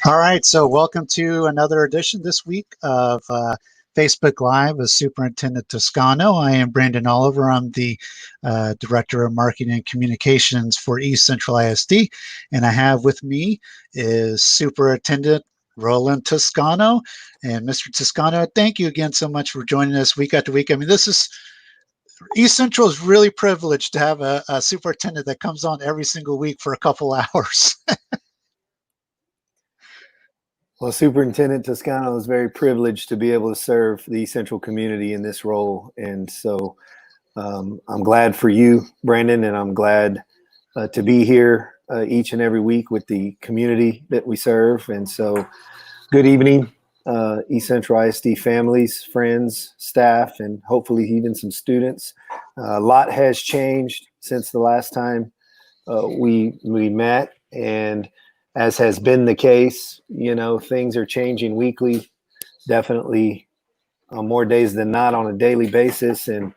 All right, so welcome to another edition this week of Facebook Live with Superintendent Toscano. I am Brandon Oliver. I'm the Director of Marketing and Communications for East Central ISD, and I have with me is Superintendent Roland Toscano. And Mr. Toscano, thank you again so much for joining us week after week. I mean, East Central is really privileged to have a superintendent that comes on every single week for a couple hours. Well, Superintendent Toscano is very privileged to be able to serve the East Central community in this role. And so I'm glad for you, Brandon, and I'm glad to be here each and every week with the community that we serve. And so good evening, East Central ISD families, friends, staff, and hopefully even some students. A lot has changed since the last time we met, and as has been the case, things are changing weekly, definitely on more days than not on a daily basis. And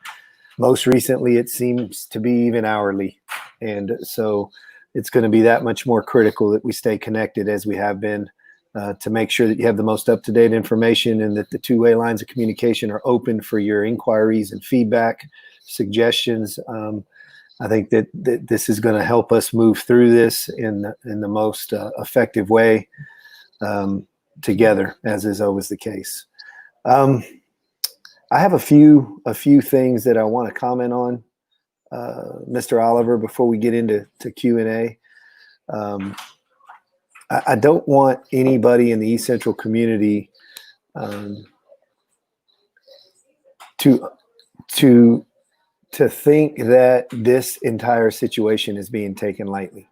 most recently, it seems to be even hourly. And so it's going to be that much more critical that we stay connected as we have been to make sure that you have the most up-to-date information and that the two-way lines of communication are open for your inquiries and feedback, suggestions. I think that this is going to help us move through this in the most effective way together, as is always the case. I have a few things that I want to comment on, Mr. Oliver, before we get into Q&A. I don't want anybody in the East Central community to think that this entire situation is being taken lightly.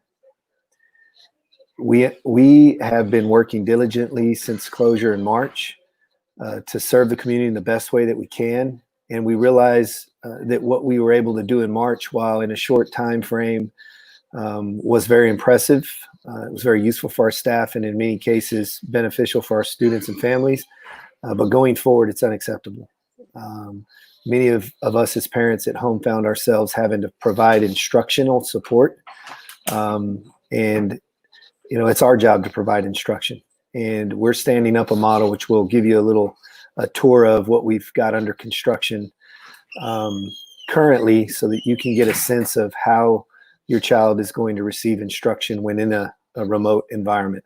We have been working diligently since closure in March to serve the community in the best way that we can. And we realize that what we were able to do in March, while in a short time frame, was very impressive. It was very useful for our staff and in many cases beneficial for our students and families. But going forward, it's unacceptable. Many of us as parents at home found ourselves having to provide instructional support. And, it's our job to provide instruction. And we're standing up a model which will give you a tour of what we've got under construction currently so that you can get a sense of how your child is going to receive instruction when in a remote environment.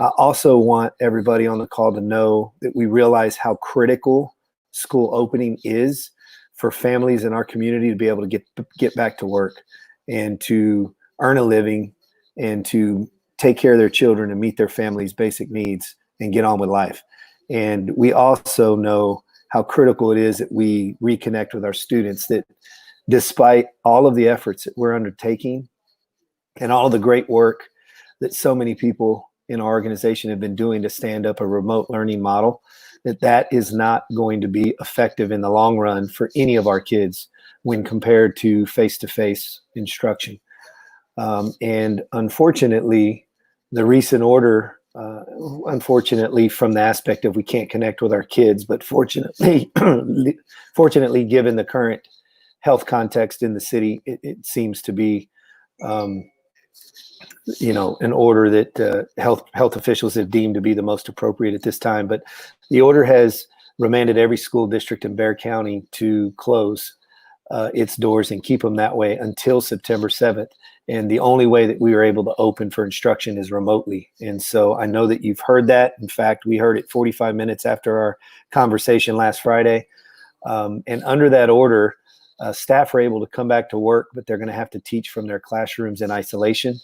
I also want everybody on the call to know that we realize how critical school opening is for families in our community to be able to get back to work and to earn a living and to take care of their children and meet their family's basic needs and get on with life. And we also know how critical it is that we reconnect with our students, that despite all of the efforts that we're undertaking and all of the great work that so many people in our organization have been doing to stand up a remote learning model, that is not going to be effective in the long run for any of our kids when compared to face-to-face instruction. And unfortunately, the recent order, unfortunately from the aspect of we can't connect with our kids, but fortunately, given the current health context in the city, it seems to be an order that health officials have deemed to be the most appropriate at this time. But the order has remanded every school district in Bexar County to close its doors and keep them that way until September 7th. And the only way that we were able to open for instruction is remotely. And so I know that you've heard that. In fact, we heard it 45 minutes after our conversation last Friday. And under that order, staff are able to come back to work, but they're going to have to teach from their classrooms in isolation.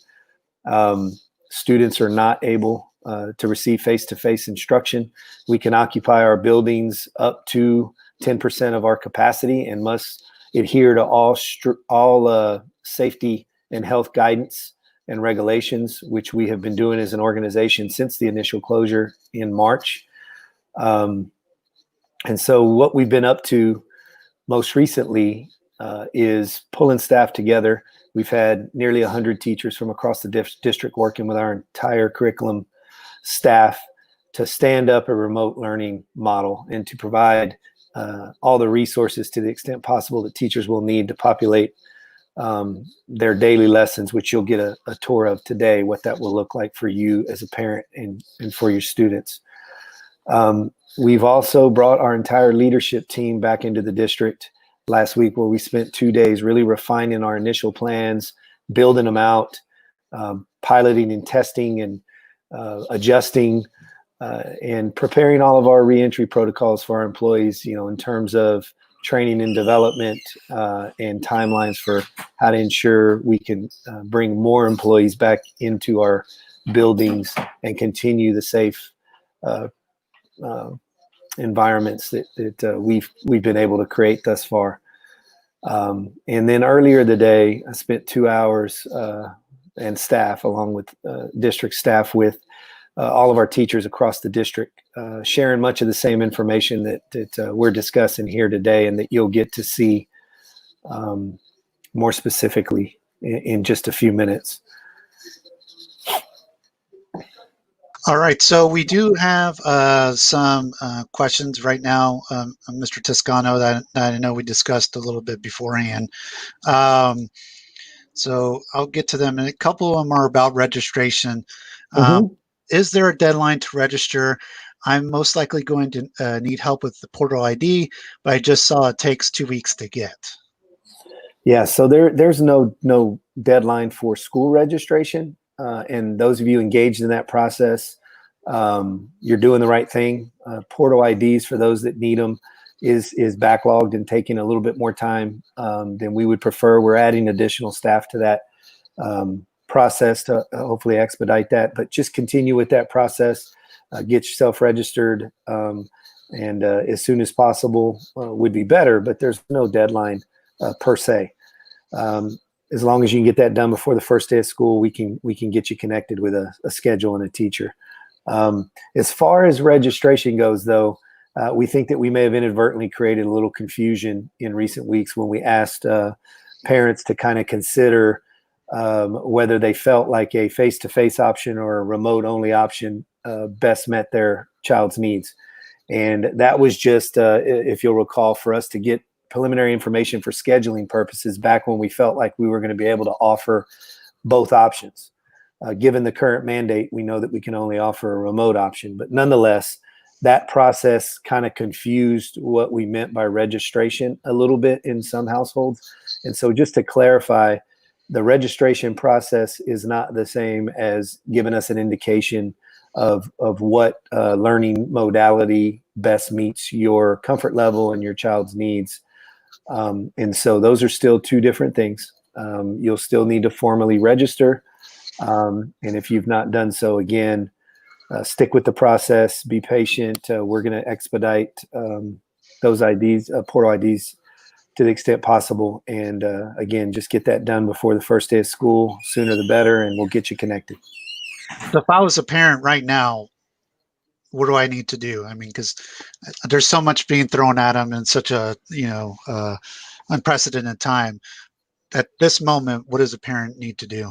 Students are not able to receive face-to-face instruction. We can occupy our buildings up to 10% of our capacity and must adhere to all safety and health guidance and regulations, which we have been doing as an organization since the initial closure in March. And so what we've been up to most recently is pulling staff together. We've had nearly 100 teachers from across the district working with our entire curriculum staff to stand up a remote learning model and to provide all the resources to the extent possible that teachers will need to populate their daily lessons, which you'll get a tour of today, what that will look like for you as a parent and for your students. We've also brought our entire leadership team back into the district last week, where we spent 2 days really refining our initial plans, building them out, piloting and testing and adjusting and preparing all of our reentry protocols for our employees, in terms of training and development and timelines for how to ensure we can bring more employees back into our buildings and continue the safe environments that we've been able to create thus far. And then earlier today, I spent 2 hours and staff, along with district staff, with all of our teachers across the district, sharing much of the same information that we're discussing here today, and that you'll get to see more specifically in just a few minutes. All right, so we do have some questions right now, Mr. Toscano, that I know we discussed a little bit beforehand. So I'll get to them, and a couple of them are about registration. Is there a deadline to register? I'm most likely going to need help with the portal ID, but I just saw it takes 2 weeks to get. Yeah, so there's no deadline for school registration. And those of you engaged in that process, you're doing the right thing. Portal IDs, for those that need them, is backlogged and taking a little bit more time than we would prefer. We're adding additional staff to that process to hopefully expedite that, but just continue with that process. Get yourself registered, and as soon as possible would be better, but there's no deadline per se. As long as you can get that done before the first day of school, we can get you connected with a schedule and a teacher. As far as registration goes, though, we think that we may have inadvertently created a little confusion in recent weeks when we asked parents to kind of consider whether they felt like a face-to-face option or a remote-only option best met their child's needs. And that was just, if you'll recall, for us to get preliminary information for scheduling purposes back when we felt like we were going to be able to offer both options. Given the current mandate, we know that we can only offer a remote option, but nonetheless, that process kind of confused what we meant by registration a little bit in some households. And so just to clarify, the registration process is not the same as giving us an indication of what learning modality best meets your comfort level and your child's needs. And so those are still two different things. You'll still need to formally register. And if you've not done so, again, stick with the process, be patient. We're going to expedite those IDs, portal IDs, to the extent possible. And again, just get that done before the first day of school. Sooner the better, and we'll get you connected. So if I was a parent right now, what do I need to do? I mean, because there's so much being thrown at them in such a unprecedented time. At this moment, what does a parent need to do?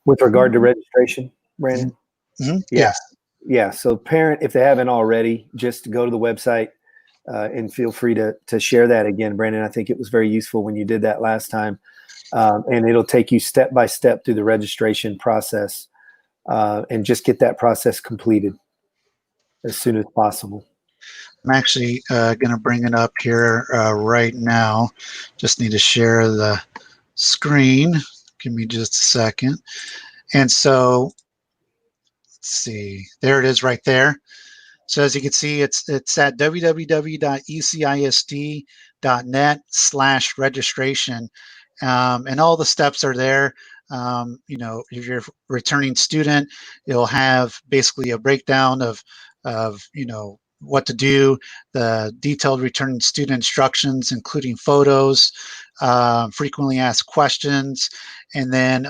With regard to registration, Brandon? Mm-hmm. Yeah. Yeah. So parent, if they haven't already, just go to the website and feel free to share that again, Brandon. I think it was very useful when you did that last time. And it'll take you step by step through the registration process, and just get that process completed as soon as possible. I'm actually going to bring it up here right now. Just need to share the screen. Give me just a second. And so, let's see, there it is right there. So as you can see, it's at www.ecisd.net/registration. And all the steps are there. If you're a returning student, it'll have basically a breakdown of what to do, the detailed returning student instructions, including photos, frequently asked questions, and then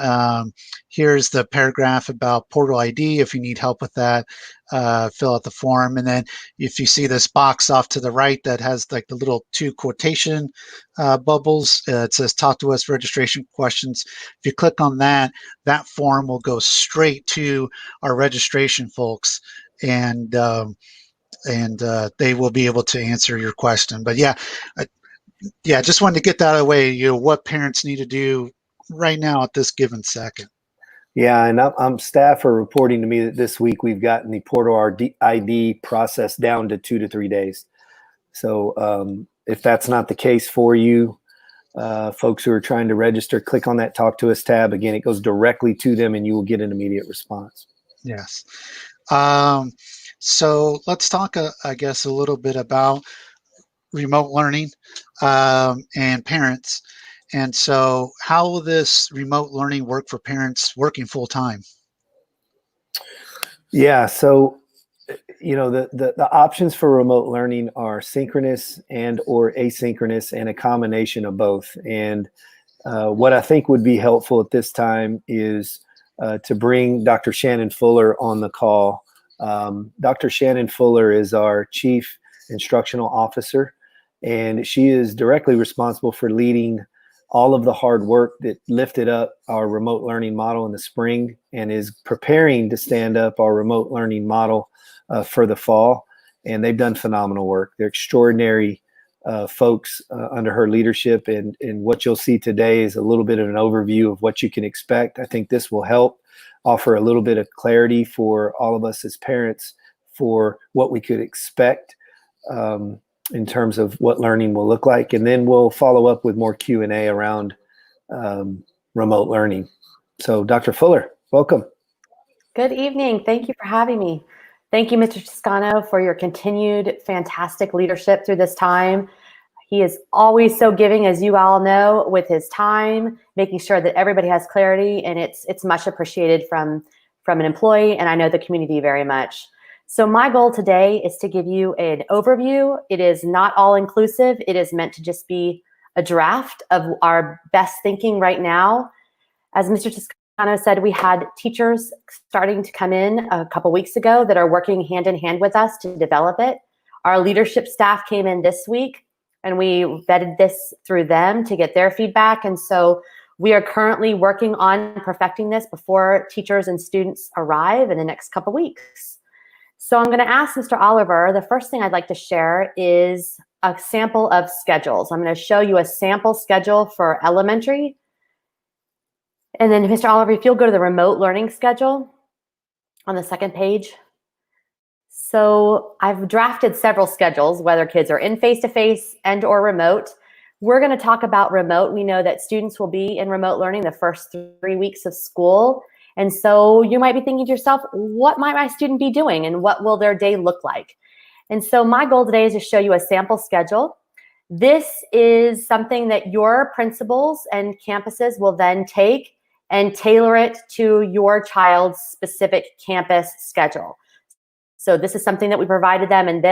here's the paragraph about portal ID. If you need help with that, fill out the form. And then if you see this box off to the right that has like the little 2 quotation bubbles, it says talk to us registration questions. If you click on that, that form will go straight to our registration folks, and they will be able to answer your question. But yeah, Yeah, just wanted to get that away, what parents need to do right now at this given second. Yeah, and staff are reporting to me that this week we've gotten the portal ID process down to 2 to 3 days. So if that's not the case for you, folks who are trying to register, click on that Talk to Us tab. Again, it goes directly to them and you will get an immediate response. Yes. So let's talk, I guess, a little bit about remote learning and parents. And so how will this remote learning work for parents working full time? Yeah, so the options for remote learning are synchronous and or asynchronous and a combination of both. And what I think would be helpful at this time is to bring Dr. Shannon Fuller on the call. Dr. Shannon Fuller is our Chief Instructional Officer, and she is directly responsible for leading all of the hard work that lifted up our remote learning model in the spring and is preparing to stand up our remote learning model for the fall. And they've done phenomenal work. They're extraordinary folks under her leadership. And what you'll see today is a little bit of an overview of what you can expect. I think this will help offer a little bit of clarity for all of us as parents for what we could expect in terms of what learning will look like. And then we'll follow up with more Q&A around remote learning. So Dr. Fuller, welcome. Good evening. Thank you for having me. Thank you, Mr. Toscano, for your continued fantastic leadership through this time. He is always so giving, as you all know, with his time, making sure that everybody has clarity, and it's much appreciated from an employee, and I know the community very much. So my goal today is to give you an overview. It is not all inclusive. It is meant to just be a draft of our best thinking right now. As Mr. Toscano said, we had teachers starting to come in a couple weeks ago that are working hand in hand with us to develop it. Our leadership staff came in this week, and we vetted this through them to get their feedback. And so we are currently working on perfecting this before teachers and students arrive in the next couple weeks. So I'm going to ask Mr. Oliver, the first thing I'd like to share is a sample of schedules. I'm going to show you a sample schedule for elementary. And then Mr. Oliver, if you'll go to the remote learning schedule on the second page. So I've drafted several schedules, whether kids are in face-to-face and or remote. We're going to talk about remote. We know that students will be in remote learning the first 3 weeks of school. And so you might be thinking to yourself, what might my student be doing and what will their day look like? And so my goal today is to show you a sample schedule. This is something that your principals and campuses will then take and tailor it to your child's specific campus schedule. So this is something that we provided them, and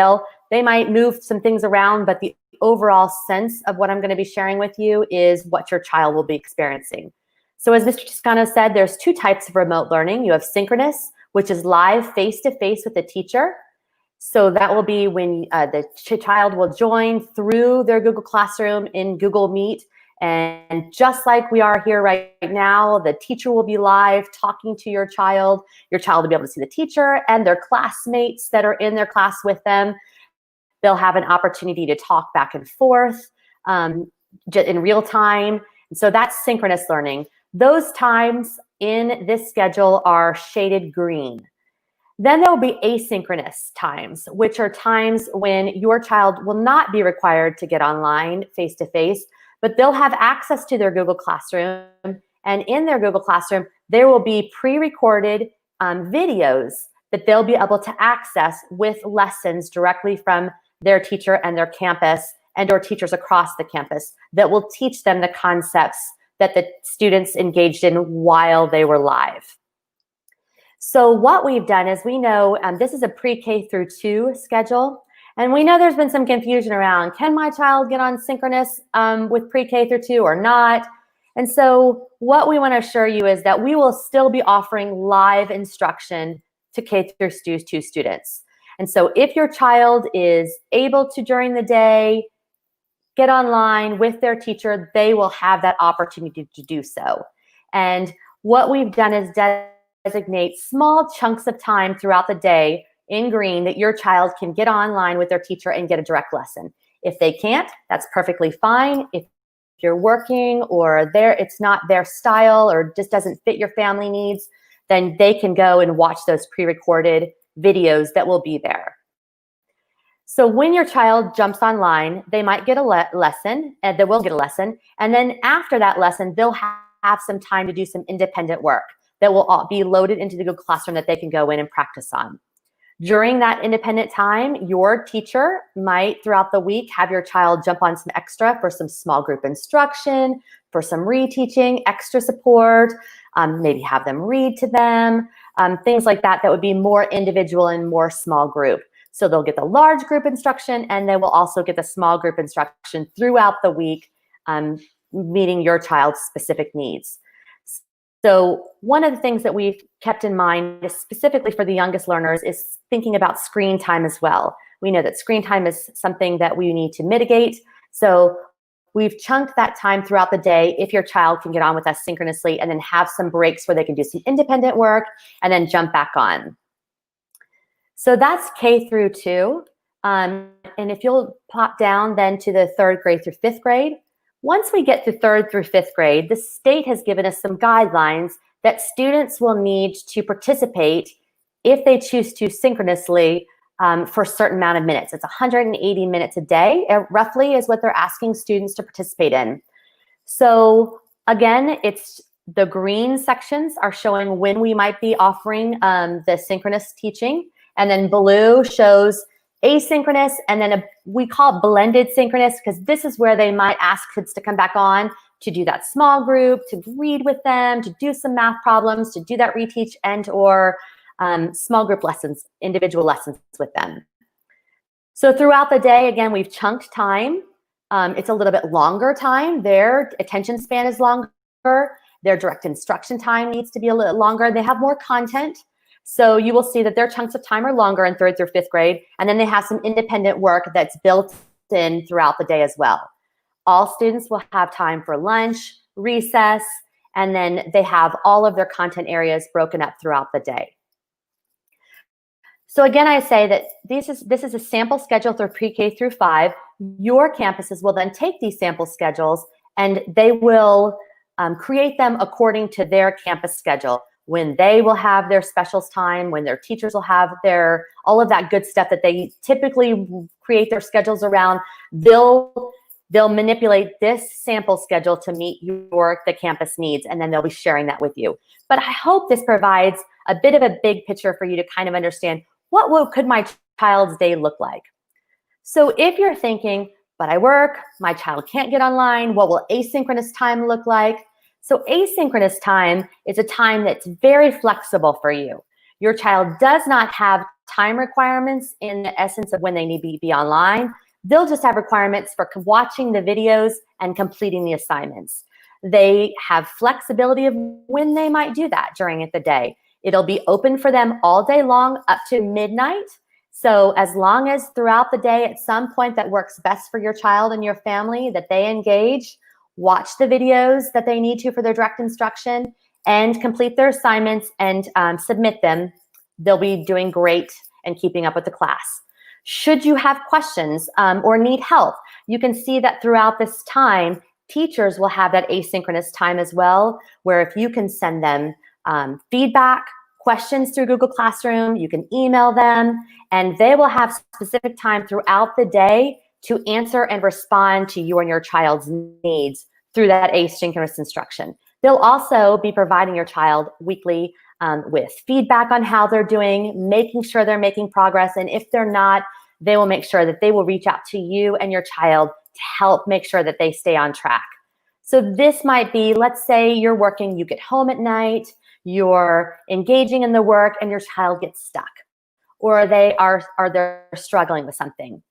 they might move some things around, but the overall sense of what I'm going to be sharing with you is what your child will be experiencing. So as Mr. Toscano said, there's two types of remote learning. You have synchronous, which is live face-to-face with the teacher. So that will be when the child will join through their Google Classroom in Google Meet. And just like we are here right now, the teacher will be live talking to your child. Your child will be able to see the teacher and their classmates that are in their class with them. They'll have an opportunity to talk back and forth in real time. And so that's synchronous learning. Those times in this schedule are shaded green. Then there will be asynchronous times, which are times when your child will not be required to get online face-to-face, but they'll have access to their Google Classroom. And in their Google Classroom, there will be pre-recorded videos that they'll be able to access with lessons directly from their teacher and their campus and or teachers across the campus that will teach them the concepts that the students engaged in while they were live. So what we've done is we know this is a pre-K through 2 schedule. And we know there's been some confusion around, can my child get on synchronous with pre-K through 2 or not? And so what we want to assure you is that we will still be offering live instruction to K through 2 students. And so if your child is able to, during the day, get online with their teacher, they will have that opportunity to do so. And what we've done is designate small chunks of time throughout the day in green that your child can get online with their teacher and get a direct lesson. If they can't, that's perfectly fine. If you're working or it's not their style or just doesn't fit your family needs, then they can go and watch those pre-recorded videos that will be there. So when your child jumps online, they might get a lesson, and they will get a lesson. And then after that lesson, they'll have some time to do some independent work that will all be loaded into the Google Classroom that they can go in and practice on. During that independent time, your teacher might, throughout the week, have your child jump on some extra for some small group instruction, for some reteaching, extra support, maybe have them read to them, things like that would be more individual and more small group. So they'll get the large group instruction, and they will also get the small group instruction throughout the week, meeting your child's specific needs. So one of the things that we've kept in mind, specifically for the youngest learners, is thinking about screen time as well. We know that screen time is something that we need to mitigate. So we've chunked that time throughout the day if your child can get on with us synchronously, and then have some breaks where they can do some independent work and then jump back on. So that's K through 2. And if you'll pop down then to the 3rd grade through 5th grade, once we get to 3rd through 5th grade, the state has given us some guidelines that students will need to participate if they choose to synchronously for a certain amount of minutes. It's 180 minutes a day, roughly, is what they're asking students to participate in. So again, it's the green sections are showing when we might be offering the synchronous teaching, and then blue shows asynchronous, and then we call it blended synchronous, because this is where they might ask kids to come back on to do that small group, to read with them, to do some math problems, to do that reteach, and or small group lessons, individual lessons with them. So throughout the day, again, we've chunked time. It's a little bit longer time. Their attention span is longer. Their direct instruction time needs to be a little longer. They have more content. So you will see that their chunks of time are longer in 3rd through 5th grade, and then they have some independent work that's built in throughout the day as well. All students will have time for lunch, recess, and then they have all of their content areas broken up throughout the day. So again, I say that this is a sample schedule through pre-K through 5. Your campuses will then take these sample schedules, and they will create them according to their campus schedule, when they will have their specials time, when their teachers will have all of that good stuff that they typically create their schedules around. They'll manipulate this sample schedule to meet the campus needs, and then they'll be sharing that with you. But I hope this provides a bit of a big picture for you to kind of understand what could my child's day look like. So if you're thinking, but I work, my child can't get online, what will asynchronous time look like? So asynchronous time is a time that's very flexible for you. Your child does not have time requirements in the essence of when they need to be online. They'll just have requirements for watching the videos and completing the assignments. They have flexibility of when they might do that during the day. It'll be open for them all day long up to midnight. So as long as throughout the day at some point that works best for your child and your family, that they engage, watch the videos that they need to for their direct instruction, and complete their assignments and submit them, they'll be doing great and keeping up with the class. Should you have questions or need help, you can see that throughout this time, teachers will have that asynchronous time as well, where if you can send them feedback, questions through Google Classroom, you can email them, and they will have specific time throughout the day to answer and respond to you and your child's needs through that asynchronous instruction. They'll also be providing your child weekly with feedback on how they're doing, making sure they're making progress, and if they're not, they will make sure that they will reach out to you and your child to help make sure that they stay on track. So this might be, let's say you're working, you get home at night, you're engaging in the work, and your child gets stuck, or they're struggling with something.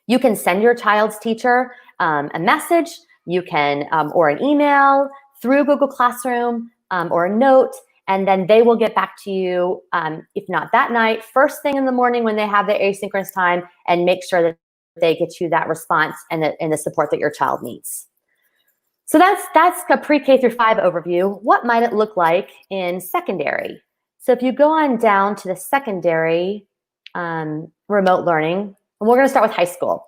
You can send your child's teacher a message, you can, or an email through Google Classroom or a note, and then they will get back to you, if not that night, first thing in the morning when they have their asynchronous time, and make sure that they get you that response and the support that your child needs. So that's a pre-K through 5 overview. What might it look like in secondary? So if you go on down to the secondary remote learning, and we're going to start with high school.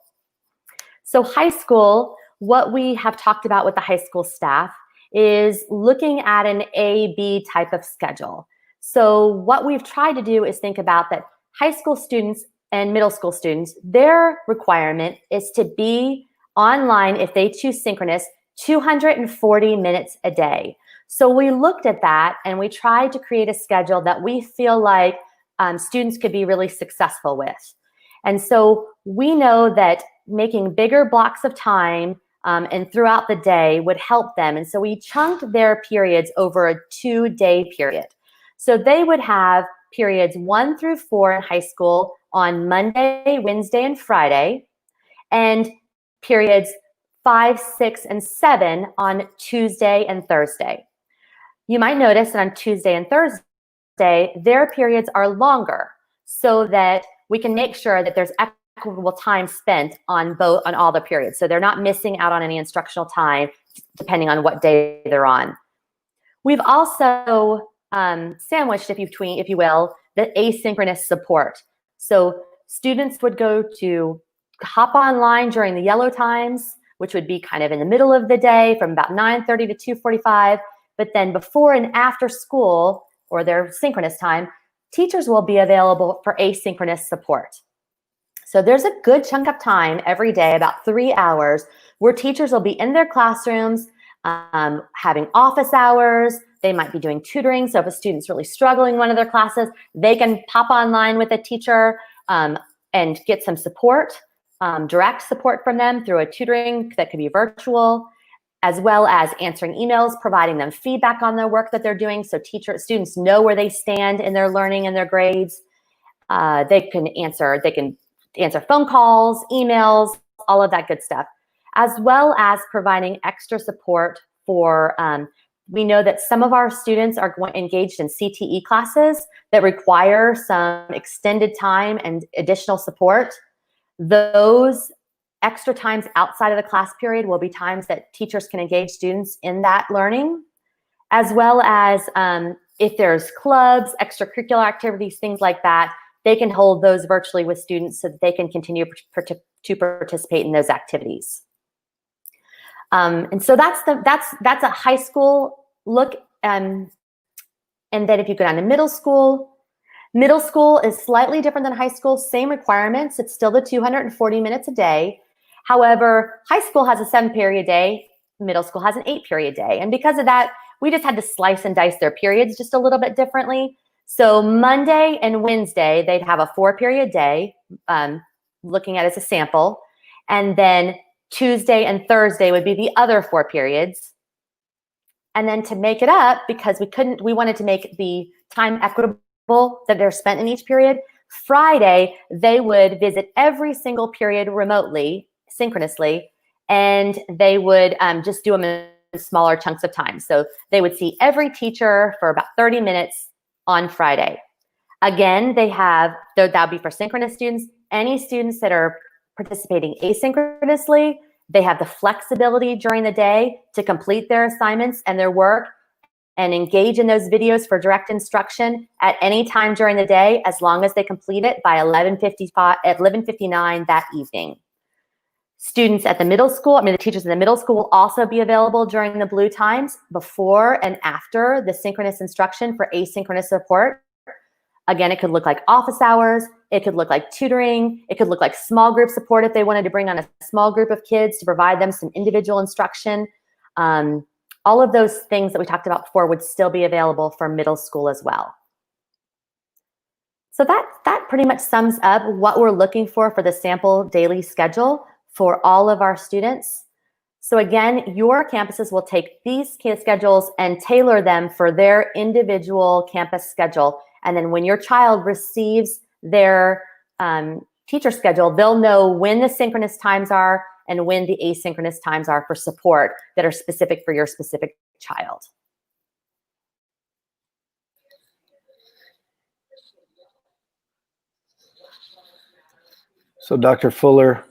So high school, what we have talked about with the high school staff is looking at an A-B type of schedule. So what we've tried to do is think about that high school students and middle school students, their requirement is to be online, if they choose synchronous, 240 minutes a day. So we looked at that and we tried to create a schedule that we feel like students could be really successful with. And so we know that making bigger blocks of time and throughout the day would help them. And so we chunked their periods over a 2-day period. So they would have periods 1 through 4 in high school on Monday, Wednesday, and Friday, and periods 5, 6, and 7 on Tuesday and Thursday. You might notice that on Tuesday and Thursday, their periods are longer so that we can make sure that there's equitable time spent on all the periods. So they're not missing out on any instructional time depending on what day they're on. We've also sandwiched, if you will, the asynchronous support. So students would hop online during the yellow times, which would be kind of in the middle of the day from about 9:30 to 2:45. But then before and after school, or their synchronous time, teachers will be available for asynchronous support. So there's a good chunk of time every day, about 3 hours, where teachers will be in their classrooms, having office hours. They might be doing tutoring. So if a student's really struggling in one of their classes, they can pop online with a teacher and get some support, direct support from them through a tutoring that could be virtual, as well as answering emails, providing them feedback on their work that they're doing so students know where they stand in their learning and their grades. They can answer phone calls, emails, all of that good stuff, as well as providing extra support for, we know that some of our students are engaged in CTE classes that require some extended time and additional support. Those extra times outside of the class period will be times that teachers can engage students in that learning, as well as if there's clubs, extracurricular activities, things like that, they can hold those virtually with students so that they can continue to participate in those activities. And so that's a high school look. And then if you go down to middle school is slightly different than high school, same requirements. It's still the 240 minutes a day. However, high school has a 7-period day, middle school has an 8-period day. And because of that, we just had to slice and dice their periods just a little bit differently. So Monday and Wednesday, they'd have a 4-period day, looking at it as a sample. And then Tuesday and Thursday would be the other 4 periods. And then to make it up, because we wanted to make the time equitable that they're spent in each period, Friday, they would visit every single period remotely, synchronously, and they would just do them in smaller chunks of time. So they would see every teacher for about 30 minutes on Friday. Again, that would be for synchronous students. Any students that are participating asynchronously, they have the flexibility during the day to complete their assignments and their work and engage in those videos for direct instruction at any time during the day, as long as they complete it by 11:59 that evening. Students at the middle school, the teachers in the middle school will also be available during the blue times before and after the synchronous instruction for asynchronous support. Again, it could look like office hours, it could look like tutoring, it could look like small group support if they wanted to bring on a small group of kids to provide them some individual instruction. All of those things that we talked about before would still be available for middle school as well. So that pretty much sums up what we're looking for the sample daily schedule for all of our students. So again, your campuses will take these schedules and tailor them for their individual campus schedule. And then when your child receives their teacher schedule, they'll know when the synchronous times are and when the asynchronous times are for support that are specific for your specific child. So Dr. Fuller,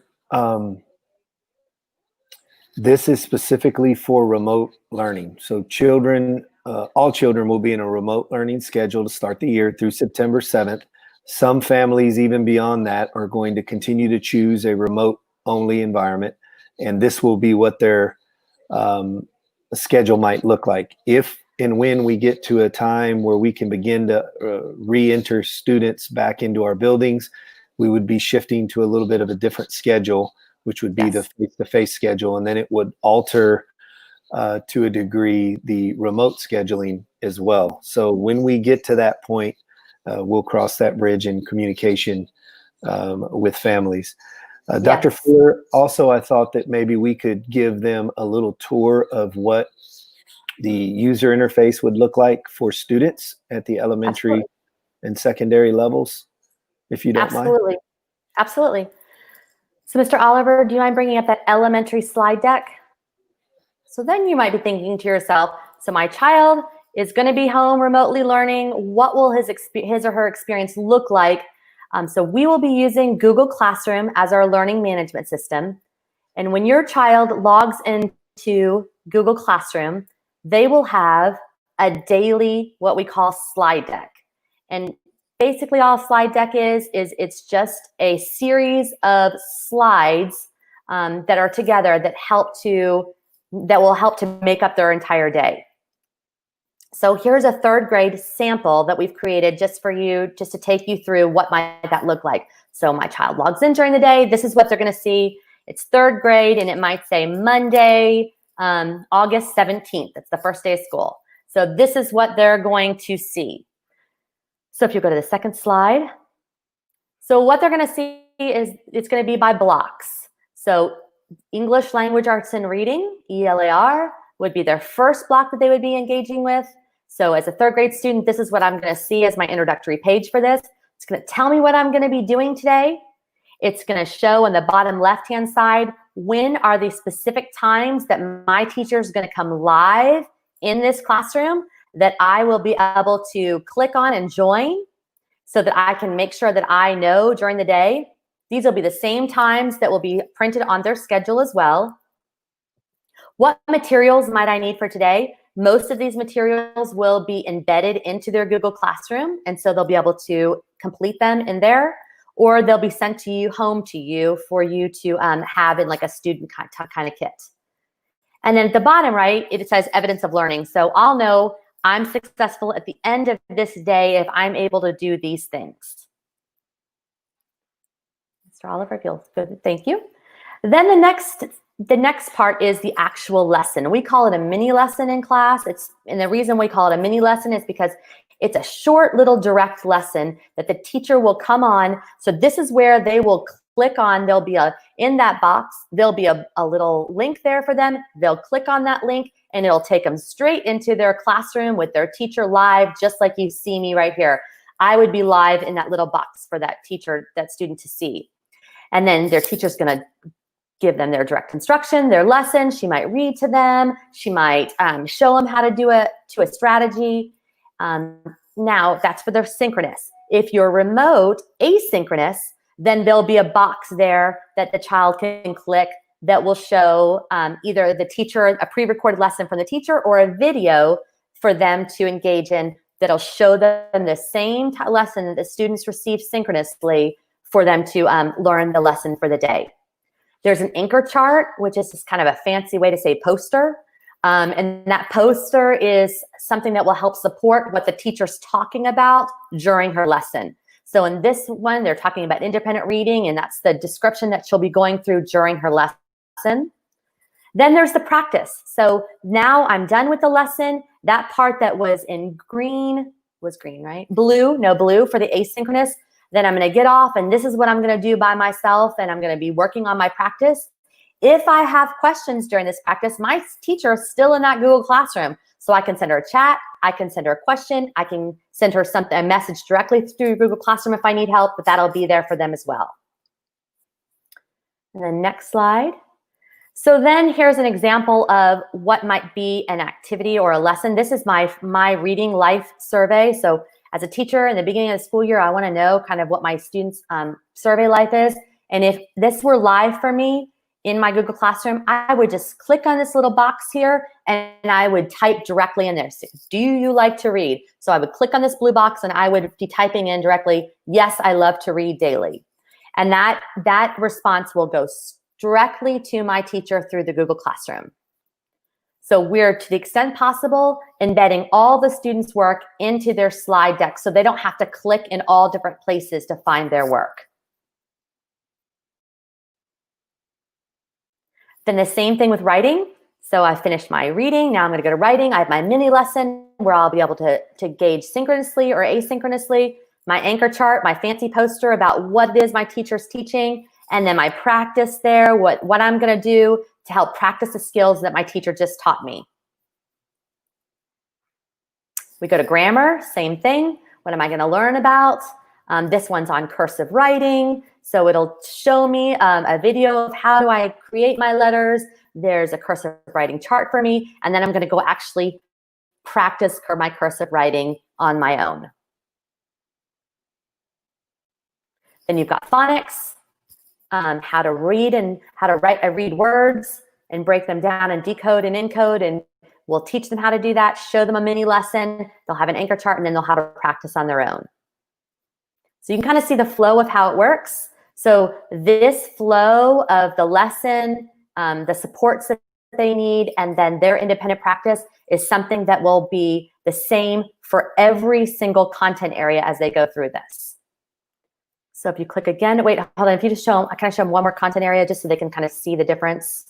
this is specifically for remote learning. So children, all children will be in a remote learning schedule to start the year through September 7th. Some families, even beyond that, are going to continue to choose a remote only environment. and this will be what their schedule might look like. If and when we get to a time where we can begin to re-enter students back into our buildings, we would be shifting to a little bit of a different schedule, which would be the face-to-face schedule, and then it would alter to a degree the remote scheduling as well. So when we get to that point, we'll cross that bridge in communication with families. Dr. Fuller, also I thought that maybe we could give them a little tour of what the user interface would look like for students at the elementary and secondary levels, if you don't mind. Absolutely. So Mr. Oliver, do you mind bringing up that elementary slide deck? So then you might be thinking to yourself, so my child is going to be home remotely learning. What will his or her experience look like? So we will be using Google Classroom as our learning management system. And when your child logs into Google Classroom, they will have a daily, what we call slide deck. And basically all a slide deck is it's just a series of slides that are together that will help to make up their entire day. So here's a third grade sample that we've created just for you, just to take you through what might that look like. So my child logs in during the day. This is what they're going to see. It's third grade, and it might say Monday, August 17th. It's the first day of school. So this is what they're going to see. So if you go to the second slide, so what they're going to see is it's going to be by blocks. So English, Language, Arts, and Reading, ELAR, would be their first block that they would be engaging with. So as a third grade student, this is what I'm going to see as my introductory page for this. It's going to tell me what I'm going to be doing today. It's going to show on the bottom left-hand side, when are the specific times that my teacher is going to come live in this classroom that I will be able to click on and join so that I can make sure that I know during the day. These will be the same times that will be printed on their schedule as well. What materials might I need for today? Most of these materials will be embedded into their Google Classroom, and so they'll be able to complete them in there, or they'll be sent to you, home to you, for you to have in like a student kind of kit. And then at the bottom right, it says evidence of learning. So I'll know I'm successful at the end of this day if I'm able to do these things. Mr. Oliver, feels good. Thank you. Then the next part is the actual lesson. We call it a mini lesson in class. And the reason we call it a mini lesson is because it's a short little direct lesson that the teacher will come on. So this is where they will click on, there'll be in that box, there'll be a little link there for them. They'll click on that link and it'll take them straight into their classroom with their teacher live, just like you see me right here. I would be live in that little box for that teacher, that student to see. And then their teacher's gonna give them their direct instruction, their lesson. She might read to them. She might show them how to do it to a strategy. Now that's for their synchronous. If you're remote, asynchronous, then there'll be a box there that the child can click that will show either the teacher, a pre-recorded lesson from the teacher, or a video for them to engage in that'll show them the same lesson that the students receive synchronously for them to learn the lesson for the day. There's an anchor chart, which is just kind of a fancy way to say poster. And that poster is something that will help support what the teacher's talking about during her lesson. So in this one, they're talking about independent reading, and that's the description that she'll be going through during her lesson. Then there's the practice. So now I'm done with the lesson. That part that was in green was green, right? Blue, no blue for the asynchronous. Then I'm going to get off, and this is what I'm going to do by myself, and I'm going to be working on my practice. If I have questions during this practice, my teacher is still in that Google Classroom, so I can send her a chat, I can send her a question, I can send her a message directly through Google Classroom if I need help, but that'll be there for them as well. And then next slide. So then here's an example of what might be an activity or a lesson. This is my reading life survey. So as a teacher in the beginning of the school year, I want to know kind of what my students' survey life is. And if this were live for me in my Google Classroom, I would just click on this little box here and I would type directly in there. So, do you like to read? So I would click on this blue box and I would be typing in directly, yes, I love to read daily. And that response will go directly to my teacher through the Google Classroom. So we're, to the extent possible, embedding all the students' work into their slide deck so they don't have to click in all different places to find their work. Then the same thing with writing. So I finished my reading. Now I'm going to go to writing. I have my mini lesson where I'll be able to gauge synchronously or asynchronously, my anchor chart, my fancy poster about what it is my teacher's teaching, and then my practice there, what I'm going to do to help practice the skills that my teacher just taught me. We go to grammar, same thing. What am I going to learn about? This one's on cursive writing. So it'll show me a video of how do I create my letters. There's a cursive writing chart for me. And then I'm going to go actually practice my cursive writing on my own. Then you've got phonics, how to read and how to read words and break them down and decode and encode. And we'll teach them how to do that, show them a mini lesson. They'll have an anchor chart, and then they'll have to practice on their own. So you can kind of see the flow of how it works. So this flow of the lesson, the supports that they need, and then their independent practice is something that will be the same for every single content area as they go through this. So if you click again, wait, hold on. If you just show them, I kind of show them one more content area just so they can kind of see the difference.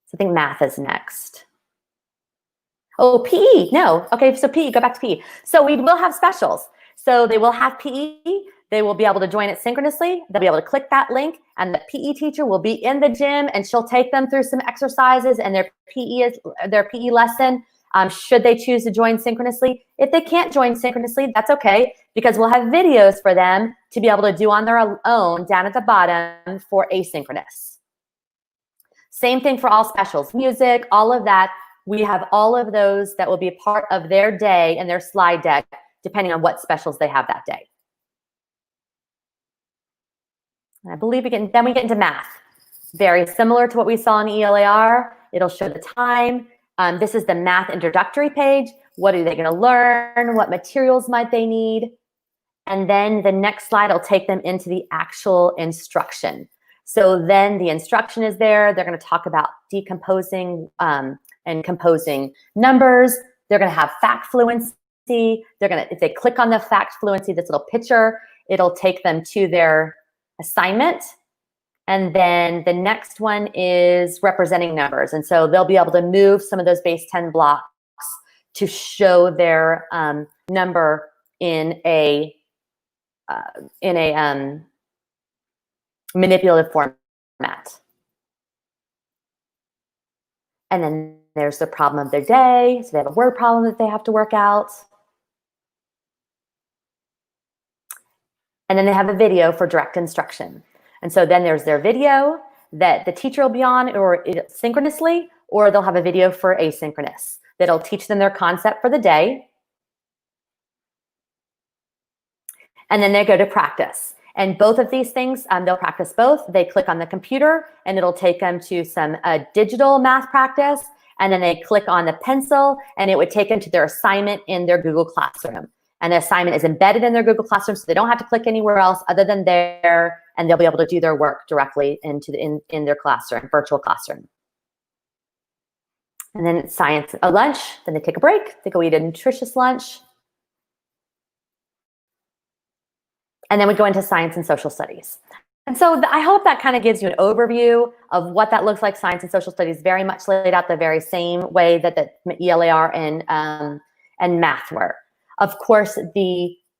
So I think math is next. Oh, PE, no. Okay, so PE, go back to PE. So we will have specials. So they will have PE. They will be able to join it synchronously. They'll be able to click that link, and the PE teacher will be in the gym, and she'll take them through some exercises and their PE lesson. Should they choose to join synchronously? If they can't join synchronously, that's okay, because we'll have videos for them to be able to do on their own down at the bottom for asynchronous. Same thing for all specials, music, all of that. We have all of those that will be a part of their day and their slide deck, depending on what specials they have that day. And I believe then we get into math. Very similar to what we saw in ELAR. It'll show the time. This is the math introductory page. What are they going to learn? What materials might they need? And then the next slide will take them into the actual instruction. So then the instruction is there. They're going to talk about decomposing and composing numbers. They're going to have fact fluency. They're going to, if they click on the fact fluency, this little picture, it'll take them to their assignment. And then the next one is representing numbers. And so they'll be able to move some of those base 10 blocks to show their number in a manipulative format. And then there's the problem of their day. So they have a word problem that they have to work out. And then they have a video for direct instruction. And so then there's their video that the teacher will be on, or synchronously, or they'll have a video for asynchronous that'll teach them their concept for the day. And then they go to practice. And both of these things, they'll practice both. They click on the computer, and it'll take them to some digital math practice. And then they click on the pencil, and it would take them to their assignment in their Google Classroom. And the assignment is embedded in their Google Classroom, so they don't have to click anywhere else other than there, and they'll be able to do their work directly into in their classroom, virtual classroom. And then it's science, a lunch. Then they take a break. They go eat a nutritious lunch. And then we go into science and social studies. And so I hope that kind of gives you an overview of what that looks like. Science and social studies very much laid out the very same way that the ELAR and math were. Of course,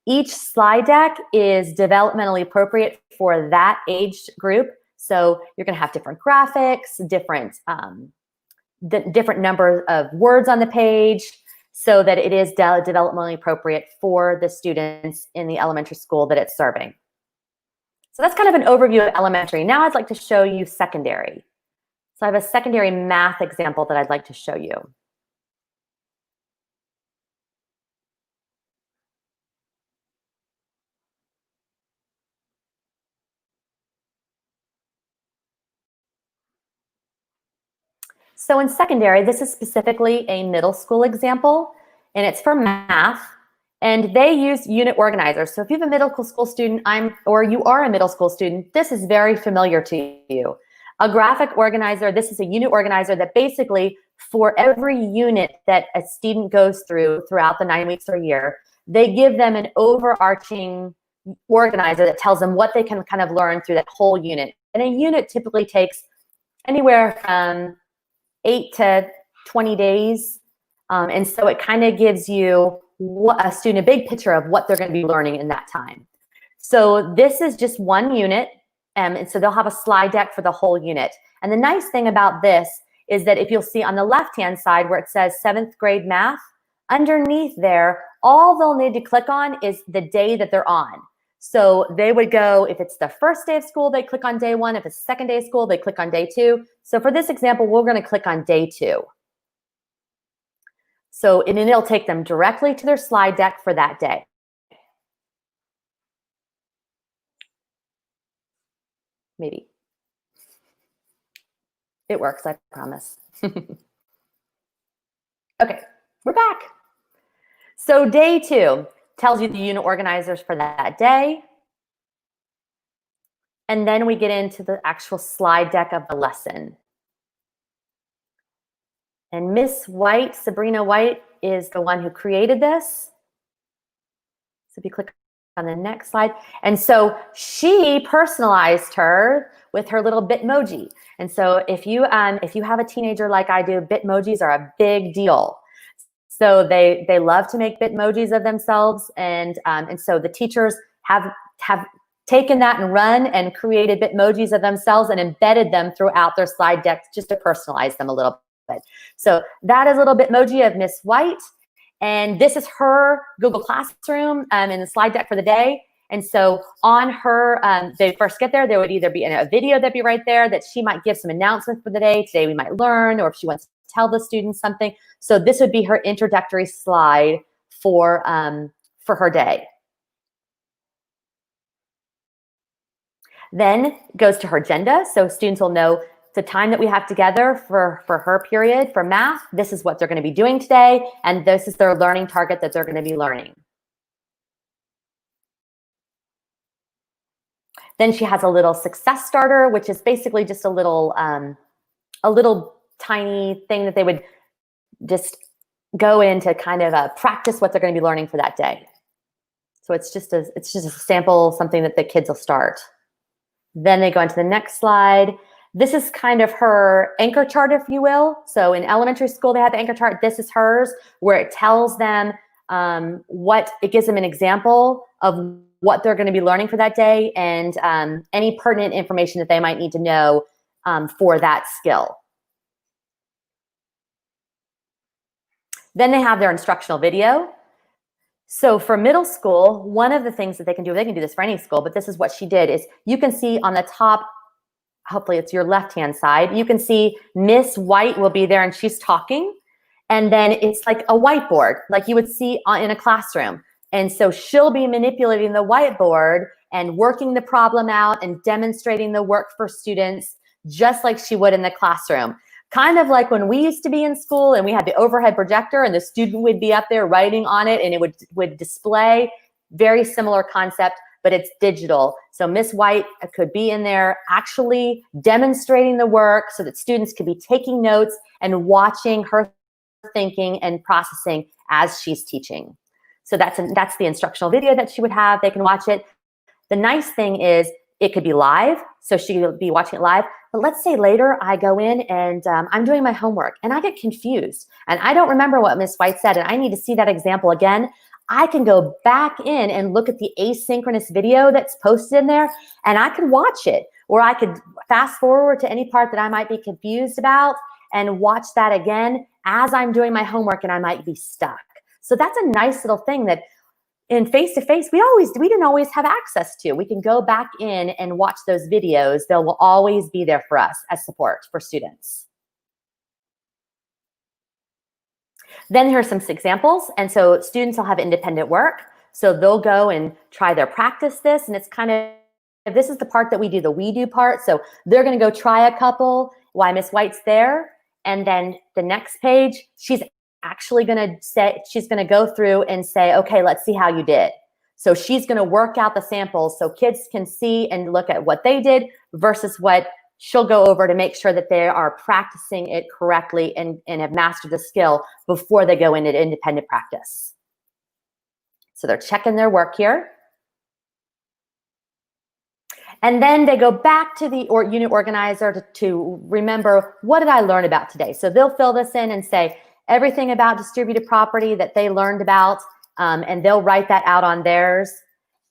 each slide deck is developmentally appropriate for that age group. So you're going to have different graphics, different number of words on the page, so that it is developmentally appropriate for the students in the elementary school that it's serving. So that's kind of an overview of elementary. Now I'd like to show you secondary. So I have a secondary math example that I'd like to show you. So in secondary, this is specifically a middle school example, and it's for math, and they use unit organizers. So if you have a middle school student, or you are a middle school student, this is very familiar to you. A graphic organizer, this is a unit organizer that basically for every unit that a student goes through throughout the 9 weeks or a year, they give them an overarching organizer that tells them what they can kind of learn through that whole unit. And a unit typically takes anywhere from 8 to 20 days. And so it kind of gives you a student a big picture of what they're going to be learning in that time. So this is just one unit. And so they'll have a slide deck for the whole unit. And the nice thing about this is that if you'll see on the left-hand side where it says 7th grade math, underneath there, all they'll need to click on is the day that they're on. So they would go, if it's the first day of school, they click on day 1. If it's the second day of school, they click on day 2. So for this example, we're going to click on day 2. So, and then it'll take them directly to their slide deck for that day. Maybe. It works, I promise. Okay, we're back. So day 2 tells you the unit organizers for that day. And then we get into the actual slide deck of the lesson. And Miss White, Sabrina White, is the one who created this. So if you click on the next slide. And so she personalized her with her little Bitmoji. And so if you have a teenager like I do, Bitmojis are a big deal. So they love to make Bitmojis of themselves. And so the teachers have taken that and run and created Bitmojis of themselves and embedded them throughout their slide decks just to personalize them a little bit. So that is a little Bitmoji of Miss White. And this is her Google Classroom in the slide deck for the day. And so on her, they first get there, there would either be in a video that'd be right there that she might give some announcements for the day. Today we might learn, or if she wants to tell the students something. So this would be her introductory slide for her day. Then goes to her agenda. So students will know the time that we have together for her period for math. This is what they're going to be doing today. And this is their learning target that they're going to be learning. Then she has a little success starter, which is basically just a little tiny thing that they would just go in to kind of practice what they're going to be learning for that day. So it's just a sample, something that the kids will start. Then they go into the next slide. This is kind of her anchor chart, if you will. So in elementary school, they had the anchor chart. This is hers, where it tells them it gives them an example of what they're going to be learning for that day and any pertinent information that they might need to know for that skill. Then they have their instructional video. So for middle school, one of the things that they can do this for any school, but this is what she did, is you can see on the top, hopefully it's your left-hand side, you can see Miss White will be there and she's talking. And then it's like a whiteboard, like you would see in a classroom. And so she'll be manipulating the whiteboard and working the problem out and demonstrating the work for students just like she would in the classroom. Kind of like when we used to be in school and we had the overhead projector and the student would be up there writing on it and it would display. Very similar concept, but it's digital. So Miss White could be in there actually demonstrating the work so that students could be taking notes and watching her thinking and processing as she's teaching. So that's the instructional video that she would have. They can watch it. The nice thing is it could be live, so she could be watching it live. But let's say later I go in and I'm doing my homework and I get confused and I don't remember what Miss White said and I need to see that example again. I can go back in and look at the asynchronous video that's posted in there and I can watch it, or I could fast forward to any part that I might be confused about and watch that again as I'm doing my homework and I might be stuck. So that's a nice little thing that in face-to-face, we didn't always have access to. We can go back in and watch those videos. They will always be there for us as support for students. Then here are some examples. And so students will have independent work. So they'll go and try their practice this. And it's kind of, this is the part that we do, the we do part. So they're going to go try a couple while Miss White's there. And then the next page, she's actually going to say, she's going to go through and say, okay, let's see how you did. So she's going to work out the samples so kids can see and look at what they did versus what she'll go over to make sure that they are practicing it correctly and have mastered the skill before they go into independent practice. So they're checking their work here. And then they go back to the unit organizer to remember, what did I learn about today? So they'll fill this in and say everything about distributed property that they learned about, and they'll write that out on theirs.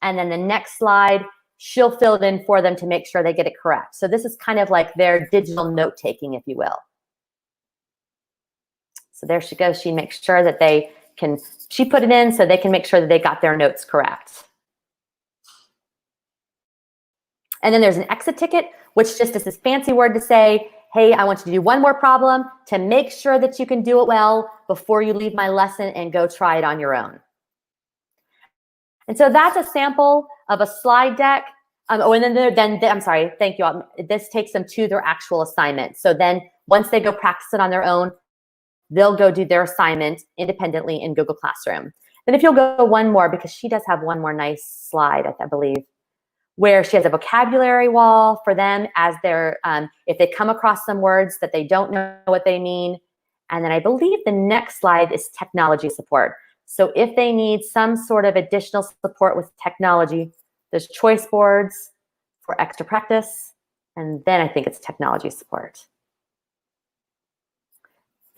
And then the next slide, she'll fill it in for them to make sure they get it correct. So this is kind of like their digital note-taking, if you will. So there she goes. She makes sure that she put it in so they can make sure that they got their notes correct. And then there's an exit ticket, which just is this fancy word to say, hey, I want you to do one more problem to make sure that you can do it well before you leave my lesson and go try it on your own. And so that's a sample of a slide deck. And then I'm sorry, thank you. This takes them to their actual assignment. So then once they go practice it on their own, they'll go do their assignment independently in Google Classroom. Then if you'll go one more, because she does have one more nice slide, I believe, where she has a vocabulary wall for them as they're, if they come across some words that they don't know what they mean. And then I believe the next slide is technology support. So if they need some sort of additional support with technology, there's choice boards for extra practice. And then I think it's technology support.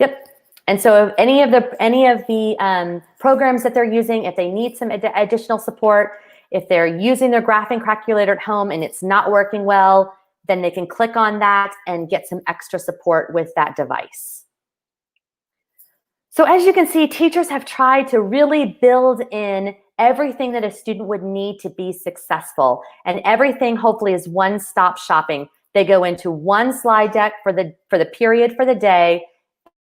Yep. And so if any of the programs that they're using, if they need some additional support, if they're using their graphing calculator at home and it's not working well, then they can click on that and get some extra support with that device. So as you can see, teachers have tried to really build in everything that a student would need to be successful. And everything hopefully is one-stop shopping. They go into one slide deck for the period for the day.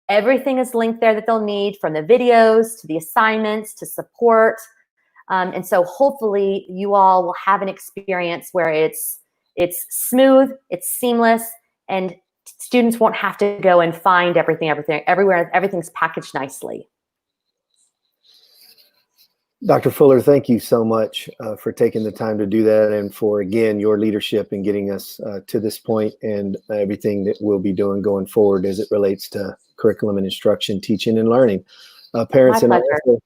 Everything is linked there that they'll need, from the videos to the assignments to support. And so hopefully you all will have an experience where it's smooth, it's seamless, and students won't have to go and find everywhere. Everything's packaged nicely. Dr. Fuller, thank you so much for taking the time to do that, and for, again, your leadership in getting us to this point, and everything that we'll be doing going forward as it relates to curriculum and instruction, teaching and learning. Parents, My and pleasure.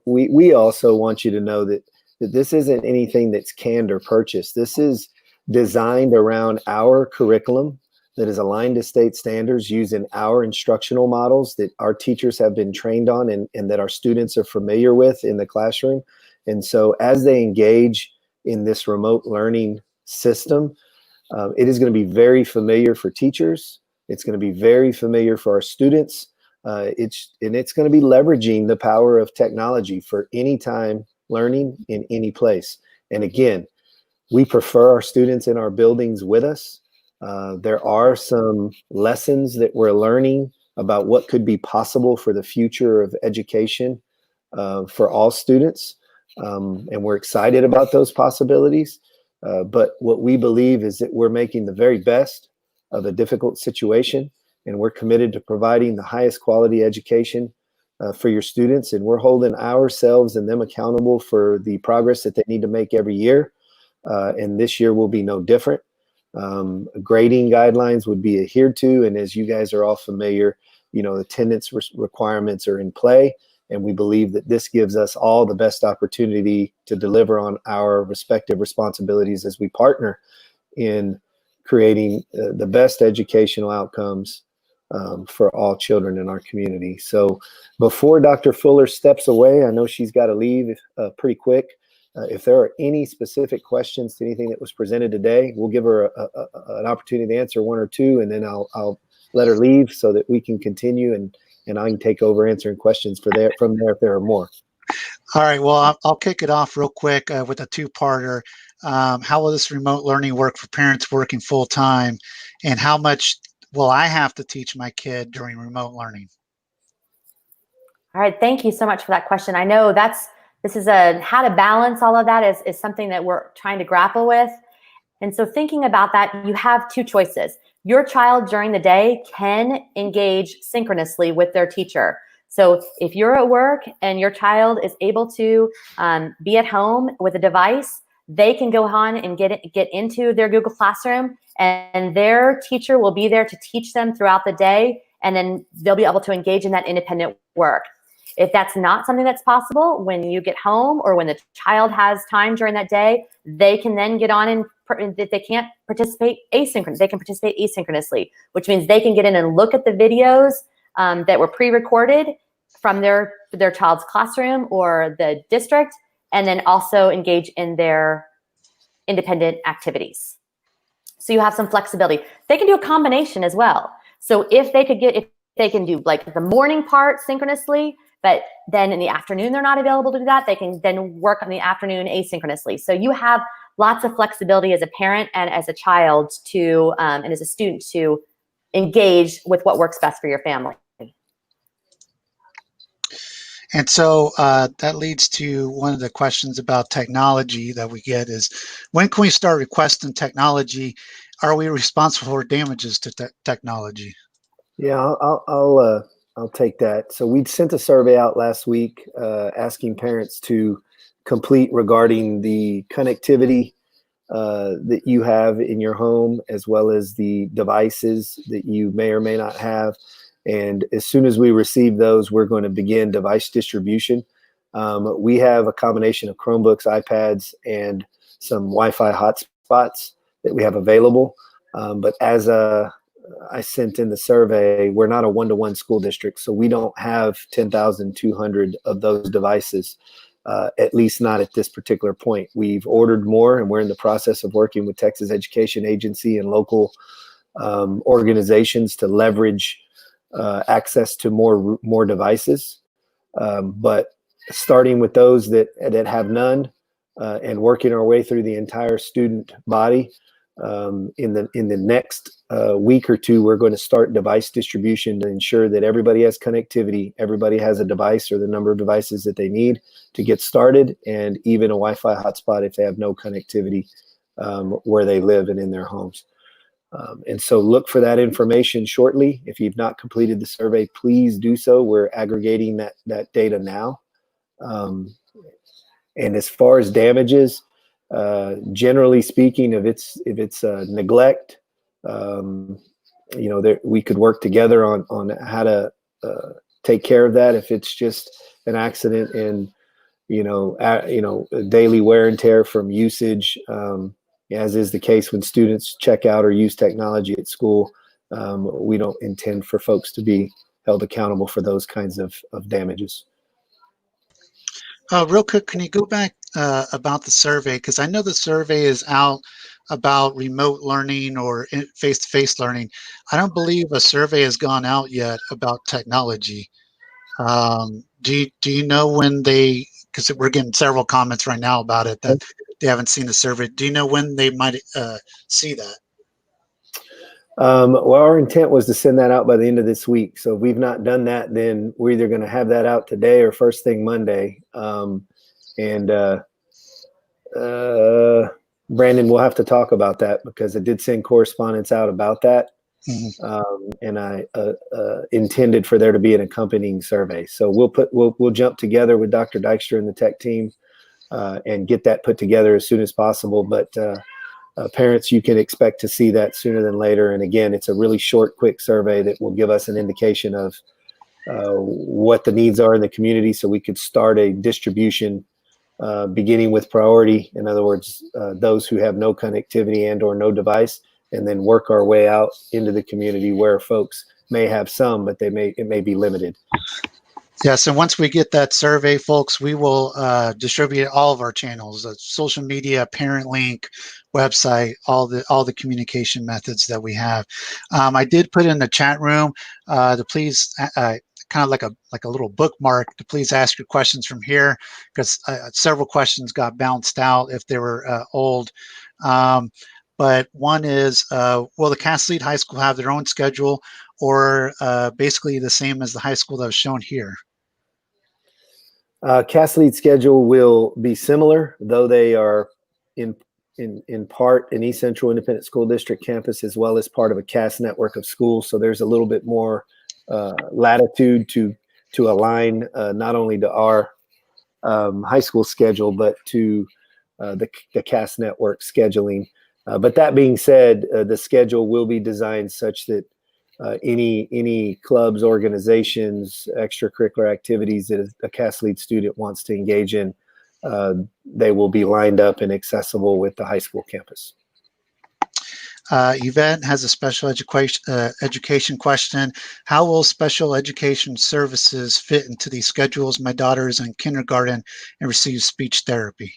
we also want you to know that this isn't anything that's canned or purchased. This is designed around our curriculum that is aligned to state standards, using our instructional models that our teachers have been trained on and that our students are familiar with in the classroom. And so as they engage in this remote learning system, it is going to be very familiar for teachers. It's going to be very familiar for our students. It's going to be leveraging the power of technology for anytime learning in any place. And again, we prefer our students in our buildings with us. There are some lessons that we're learning about what could be possible for the future of education for all students. And we're excited about those possibilities. But what we believe is that we're making the very best of a difficult situation, and we're committed to providing the highest quality education for your students. And we're holding ourselves and them accountable for the progress that they need to make every year. And this year will be no different. Grading guidelines would be adhered to, and as you guys are all familiar, attendance requirements are in play, and we believe that this gives us all the best opportunity to deliver on our respective responsibilities as we partner in creating the best educational outcomes for all children in our community. So before Dr. Fuller steps away, I know she's got to leave pretty quick. If there are any specific questions to anything that was presented today, we'll give her an opportunity to answer one or two, and then I'll let her leave so that we can continue, and I can take over answering questions from there if there are more. All right, well, I'll kick it off real quick with a two-parter. How will this remote learning work for parents working full-time, and how much will I have to teach my kid during remote learning? All right, thank you so much for that question. I know this is how to balance all of that is something that we're trying to grapple with. And so thinking about that, you have two choices. Your child during the day can engage synchronously with their teacher. So if you're at work and your child is able to be at home with a device, they can go on and get into their Google Classroom and their teacher will be there to teach them throughout the day, and then they'll be able to engage in that independent work. If that's not something that's possible, when you get home or when the child has time during that day, they can then get on and if they can't participate asynchronously, they can participate asynchronously, which means they can get in and look at the videos that were pre-recorded from their child's classroom or the district, and then also engage in their independent activities. So you have some flexibility. They can do a combination as well. So if they can do like the morning part synchronously, but then in the afternoon they're not available to do that, they can then work on the afternoon asynchronously. So you have lots of flexibility as a parent and as a child to, and as a student to engage with what works best for your family. And so that leads to one of the questions about technology that we get is, when can we start requesting technology? Are we responsible for damages to technology? Yeah, I'll take that. So we sent a survey out last week asking parents to complete regarding the connectivity that you have in your home, as well as the devices that you may or may not have. And as soon as we receive those, we're going to begin device distribution. We have a combination of Chromebooks, iPads, and some Wi-Fi hotspots that we have available. But as I sent in the survey, we're not a one-to-one school district, so we don't have 10,200 of those devices, at least not at this particular point. We've ordered more, and we're in the process of working with Texas Education Agency and local organizations to leverage access to more devices. But starting with those that have none, and working our way through the entire student body, in the next week or two, we're going to start device distribution to ensure that everybody has connectivity, everybody has a device or the number of devices that they need to get started, and even a Wi-Fi hotspot if they have no connectivity where they live and in their homes. And so look for that information shortly. If you've not completed the survey, please do so. We're aggregating that data now. And as far as damages, generally speaking, if it's neglect, we could work together on how to take care of that. If it's just an accident and daily wear and tear from usage, as is the case when students check out or use technology at school, we don't intend for folks to be held accountable for those kinds of damages. Real quick, can you go back about the survey? Because I know the survey is out about remote learning or face-to-face learning. I don't believe a survey has gone out yet about technology. Do you know when they, because we're getting several comments right now about it, that they haven't seen the survey. Do you know when they might see that? Well, our intent was to send that out by the end of this week. So if we've not done that, then we're either going to have that out today or first thing Monday. Brandon, we'll have to talk about that because I did send correspondence out about that. Mm-hmm. And I intended for there to be an accompanying survey. So we'll jump together with Dr. Dykstra and the tech team and get that put together as soon as possible. But parents, you can expect to see that sooner than later. And again, it's a really short, quick survey that will give us an indication of what the needs are in the community, so we could start a distribution beginning with priority. In other words, those who have no connectivity and or no device, and then work our way out into the community where folks may have some, but it may be limited. Yes, and once we get that survey, folks, we will distribute all of our channels, social media, parent link, website, all the communication methods that we have. I did put in the chat room to please kind of like a little bookmark to please ask your questions from here, because several questions got bounced out if they were old. But one is, will the Cass-Lead High School have their own schedule, or basically the same as the high school that was shown here? Cass-Lead schedule will be similar, though they are in part an East Central Independent School District campus as well as part of a Cass network of schools. So there's a little bit more latitude to align not only to our high school schedule, but to the Cass network scheduling. But that being said, the schedule will be designed such that any clubs, organizations, extracurricular activities that a CAS Lead student wants to engage in, they will be lined up and accessible with the high school campus. Yvette has a special education question. How will special education services fit into these schedules? My daughter is in kindergarten and receives speech therapy.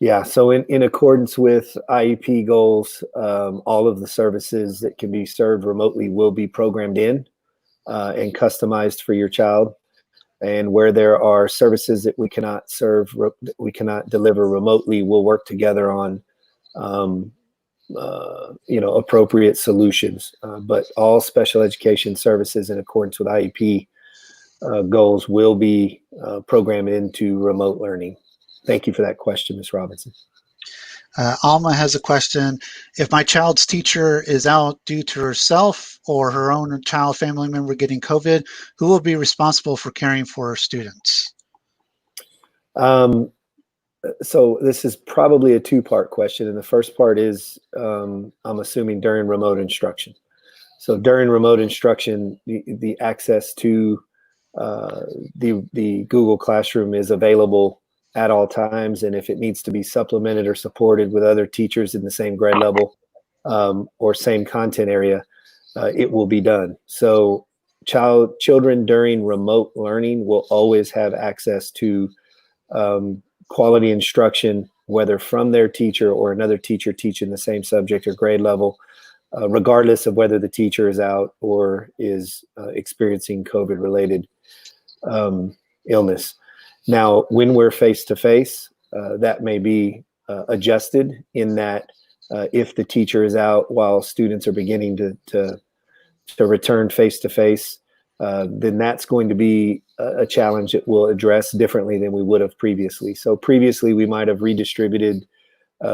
Yeah, so in accordance with IEP goals, all of the services that can be served remotely will be programmed in and customized for your child. And where there are services that we cannot deliver remotely, we'll work together on appropriate solutions. But all special education services in accordance with IEP goals will be programmed into remote learning. Thank you for that question, Ms. Robinson. Alma has a question. If my child's teacher is out due to herself or her own child family member getting COVID, who will be responsible for caring for her students? So this is probably a two-part question. And the first part is, I'm assuming during remote instruction. So during remote instruction, the access to the Google Classroom is available at all times, and if it needs to be supplemented or supported with other teachers in the same grade level or same content area, it will be done. So children during remote learning will always have access to quality instruction, whether from their teacher or another teacher teaching the same subject or grade level, regardless of whether the teacher is out or is experiencing COVID-related illness. Now, when we're face-to-face, that may be adjusted in that if the teacher is out while students are beginning to return face-to-face, then that's going to be a challenge that we'll address differently than we would have previously. So previously, we might have redistributed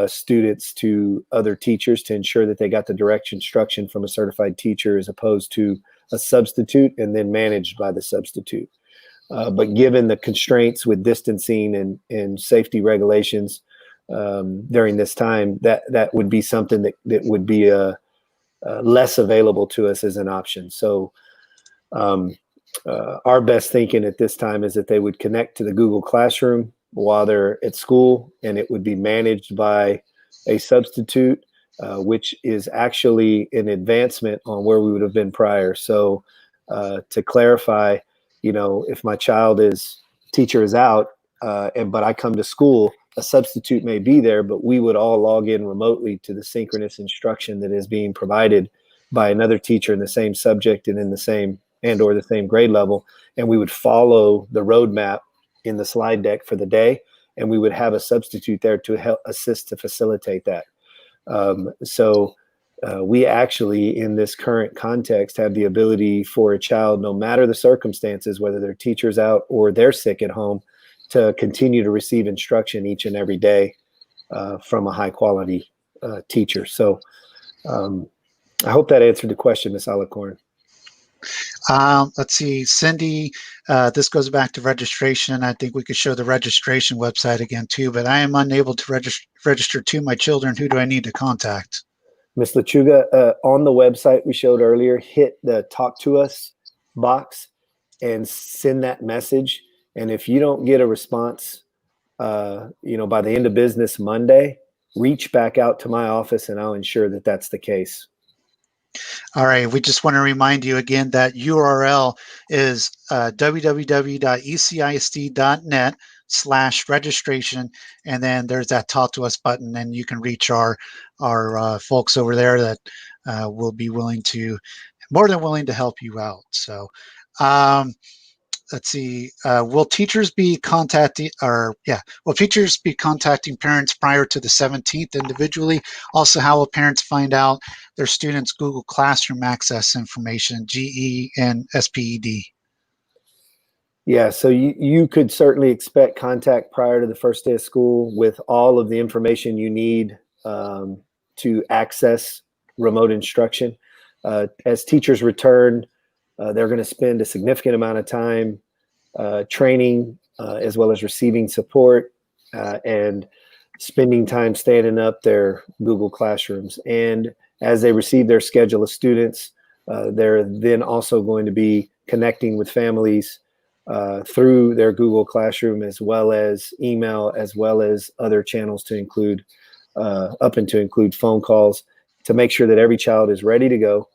students to other teachers to ensure that they got the direct instruction from a certified teacher as opposed to a substitute and then managed by the substitute. But given the constraints with distancing and safety regulations during this time, that would be something that would be less available to us as an option. So our best thinking at this time is that they would connect to the Google Classroom while they're at school, and it would be managed by a substitute, which is actually an advancement on where we would have been prior. So to clarify, if my teacher is out, but I come to school, a substitute may be there, but we would all log in remotely to the synchronous instruction that is being provided by another teacher in the same subject and in the same or the same grade level. And we would follow the roadmap in the slide deck for the day. And we would have a substitute there to help assist to facilitate that. So we actually, in this current context, have the ability for a child, no matter the circumstances, whether their teacher's out or they're sick at home, to continue to receive instruction each and every day from a high quality teacher. So I hope that answered the question, Ms. Alacorn. Let's see, Cindy, this goes back to registration. I think we could show the registration website again too, but I am unable to register to my children. Who do I need to contact? Ms. Lechuga, on the website we showed earlier, hit the Talk to Us box and send that message. And if you don't get a response, by the end of business Monday, reach back out to my office and I'll ensure that that's the case. All right. We just want to remind you again that URL is www.ecisd.net/registration. And then there's that Talk to Us button, and you can reach our folks over there that will be more than willing to help you out. So let's see. Will teachers be contacting parents prior to the 17th individually? Also, how will parents find out their students' Google Classroom access information, GE and SPED? Yeah, so you could certainly expect contact prior to the first day of school with all of the information you need to access remote instruction. As teachers return, they're going to spend a significant amount of time training as well as receiving support. And spending time standing up their Google Classrooms. And as they receive their schedule of students, they're then also going to be connecting with families through their Google Classroom, as well as email, as well as other channels to include up and to include phone calls, to make sure that every child is ready to go,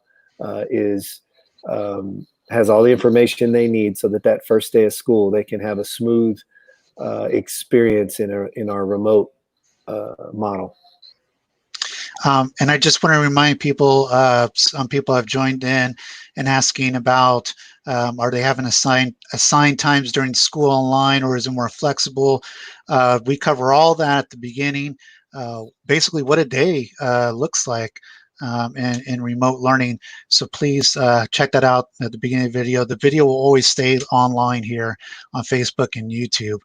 has all the information they need, so that that first day of school they can have a smooth experience in our remote model. And I just want to remind people, some people have joined in and asking about, are they having assigned times during school online, or is it more flexible? We cover all that at the beginning, basically what a day looks like in remote learning. So please check that out at the beginning of the video. The video will always stay online here on Facebook and YouTube.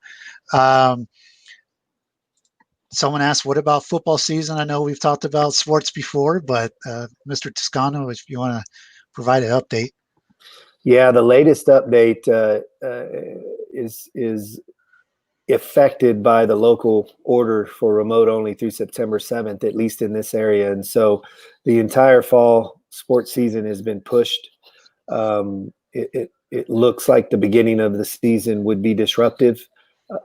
Someone asked, what about football season? I know we've talked about sports before, but Mr. Toscano, if you want to provide an update. Yeah, the latest update is affected by the local order for remote only through September 7th, at least in this area. And so the entire fall sports season has been pushed. It looks like the beginning of the season would be disrupted.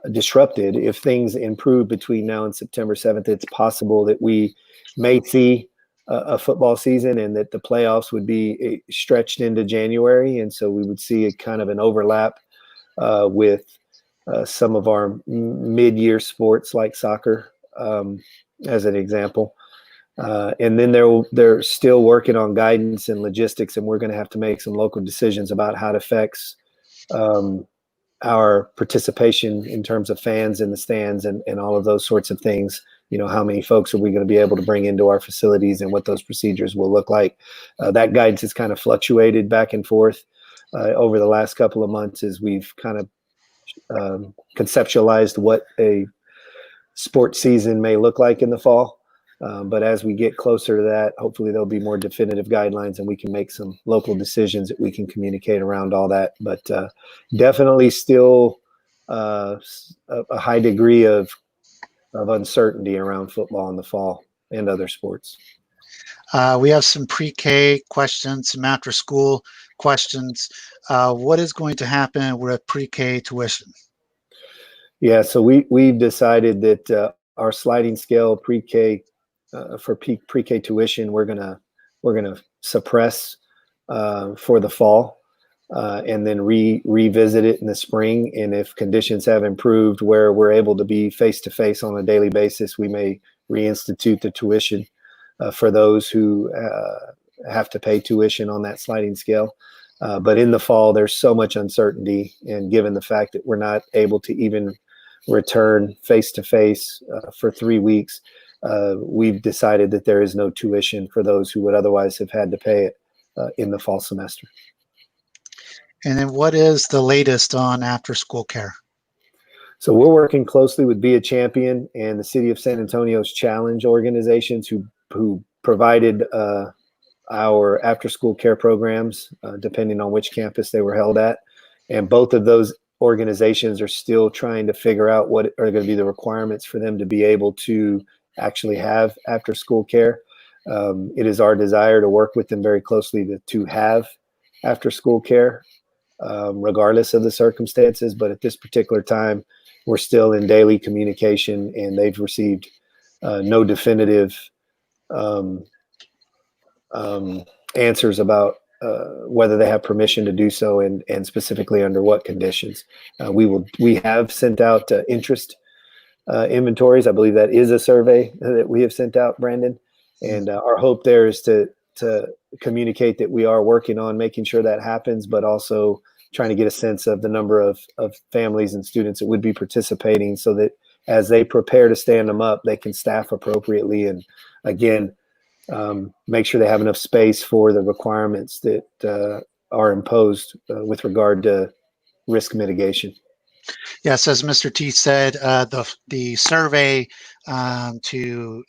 If things improve between now and September 7th, it's possible that we may see a football season, and that the playoffs would be stretched into January. And so we would see a kind of an overlap with some of our mid-year sports like soccer, as an example. And then they're still working on guidance and logistics, and we're going to have to make some local decisions about how it affects our participation in terms of fans in the stands and all of those sorts of things. You know, how many folks are we going to be able to bring into our facilities, and what those procedures will look like. That guidance has kind of fluctuated back and forth over the last couple of months, as we've kind of conceptualized what a sports season may look like in the fall. But as we get closer to that, hopefully there'll be more definitive guidelines, and we can make some local decisions that we can communicate around all that. But definitely still a high degree of uncertainty around football in the fall and other sports. We have some pre-K questions, some after-school questions. What is going to happen with pre-K tuition? Yeah, so we've decided that our sliding scale pre-K for pre-K tuition, we're gonna suppress for the fall, and then revisit it in the spring. And if conditions have improved where we're able to be face-to-face on a daily basis, we may reinstitute the tuition for those who have to pay tuition on that sliding scale. But in the fall, there's so much uncertainty, and given the fact that we're not able to even return face-to-face for 3 weeks, we've decided that there is no tuition for those who would otherwise have had to pay it in the fall semester. And then what is the latest on after-school care? So we're working closely with Be a Champion and the City of San Antonio's Challenge organizations who provided our after-school care programs, depending on which campus they were held at. And both of those organizations are still trying to figure out what are going to be the requirements for them to be able to actually have after-school care. It is our desire to work with them very closely to have after-school care, regardless of the circumstances. But at this particular time, we're still in daily communication, and they've received no definitive answers about whether they have permission to do so, and specifically under what conditions. We have sent out interest inventories. I believe that is a survey that we have sent out, Brandon. And our hope there is to communicate that we are working on making sure that happens, but also trying to get a sense of the number of families and students that would be participating, so that as they prepare to stand them up, they can staff appropriately, and again, make sure they have enough space for the requirements that are imposed with regard to risk mitigation. Yes, as Mr. T said, the survey to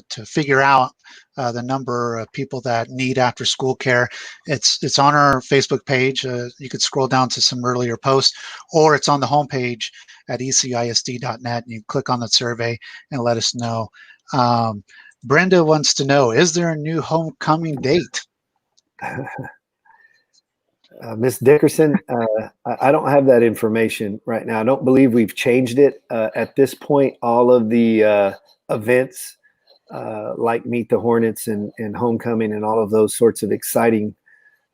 to figure out the number of people that need after school care. It's on our Facebook page. You could scroll down to some earlier posts, or it's on the homepage at ecisd.net. You click on the survey and let us know. Brenda wants to know, is there a new homecoming date? Ms. Dickerson, I don't have that information right now. I don't believe we've changed it. At this point, all of the events like Meet the Hornets and Homecoming and all of those sorts of exciting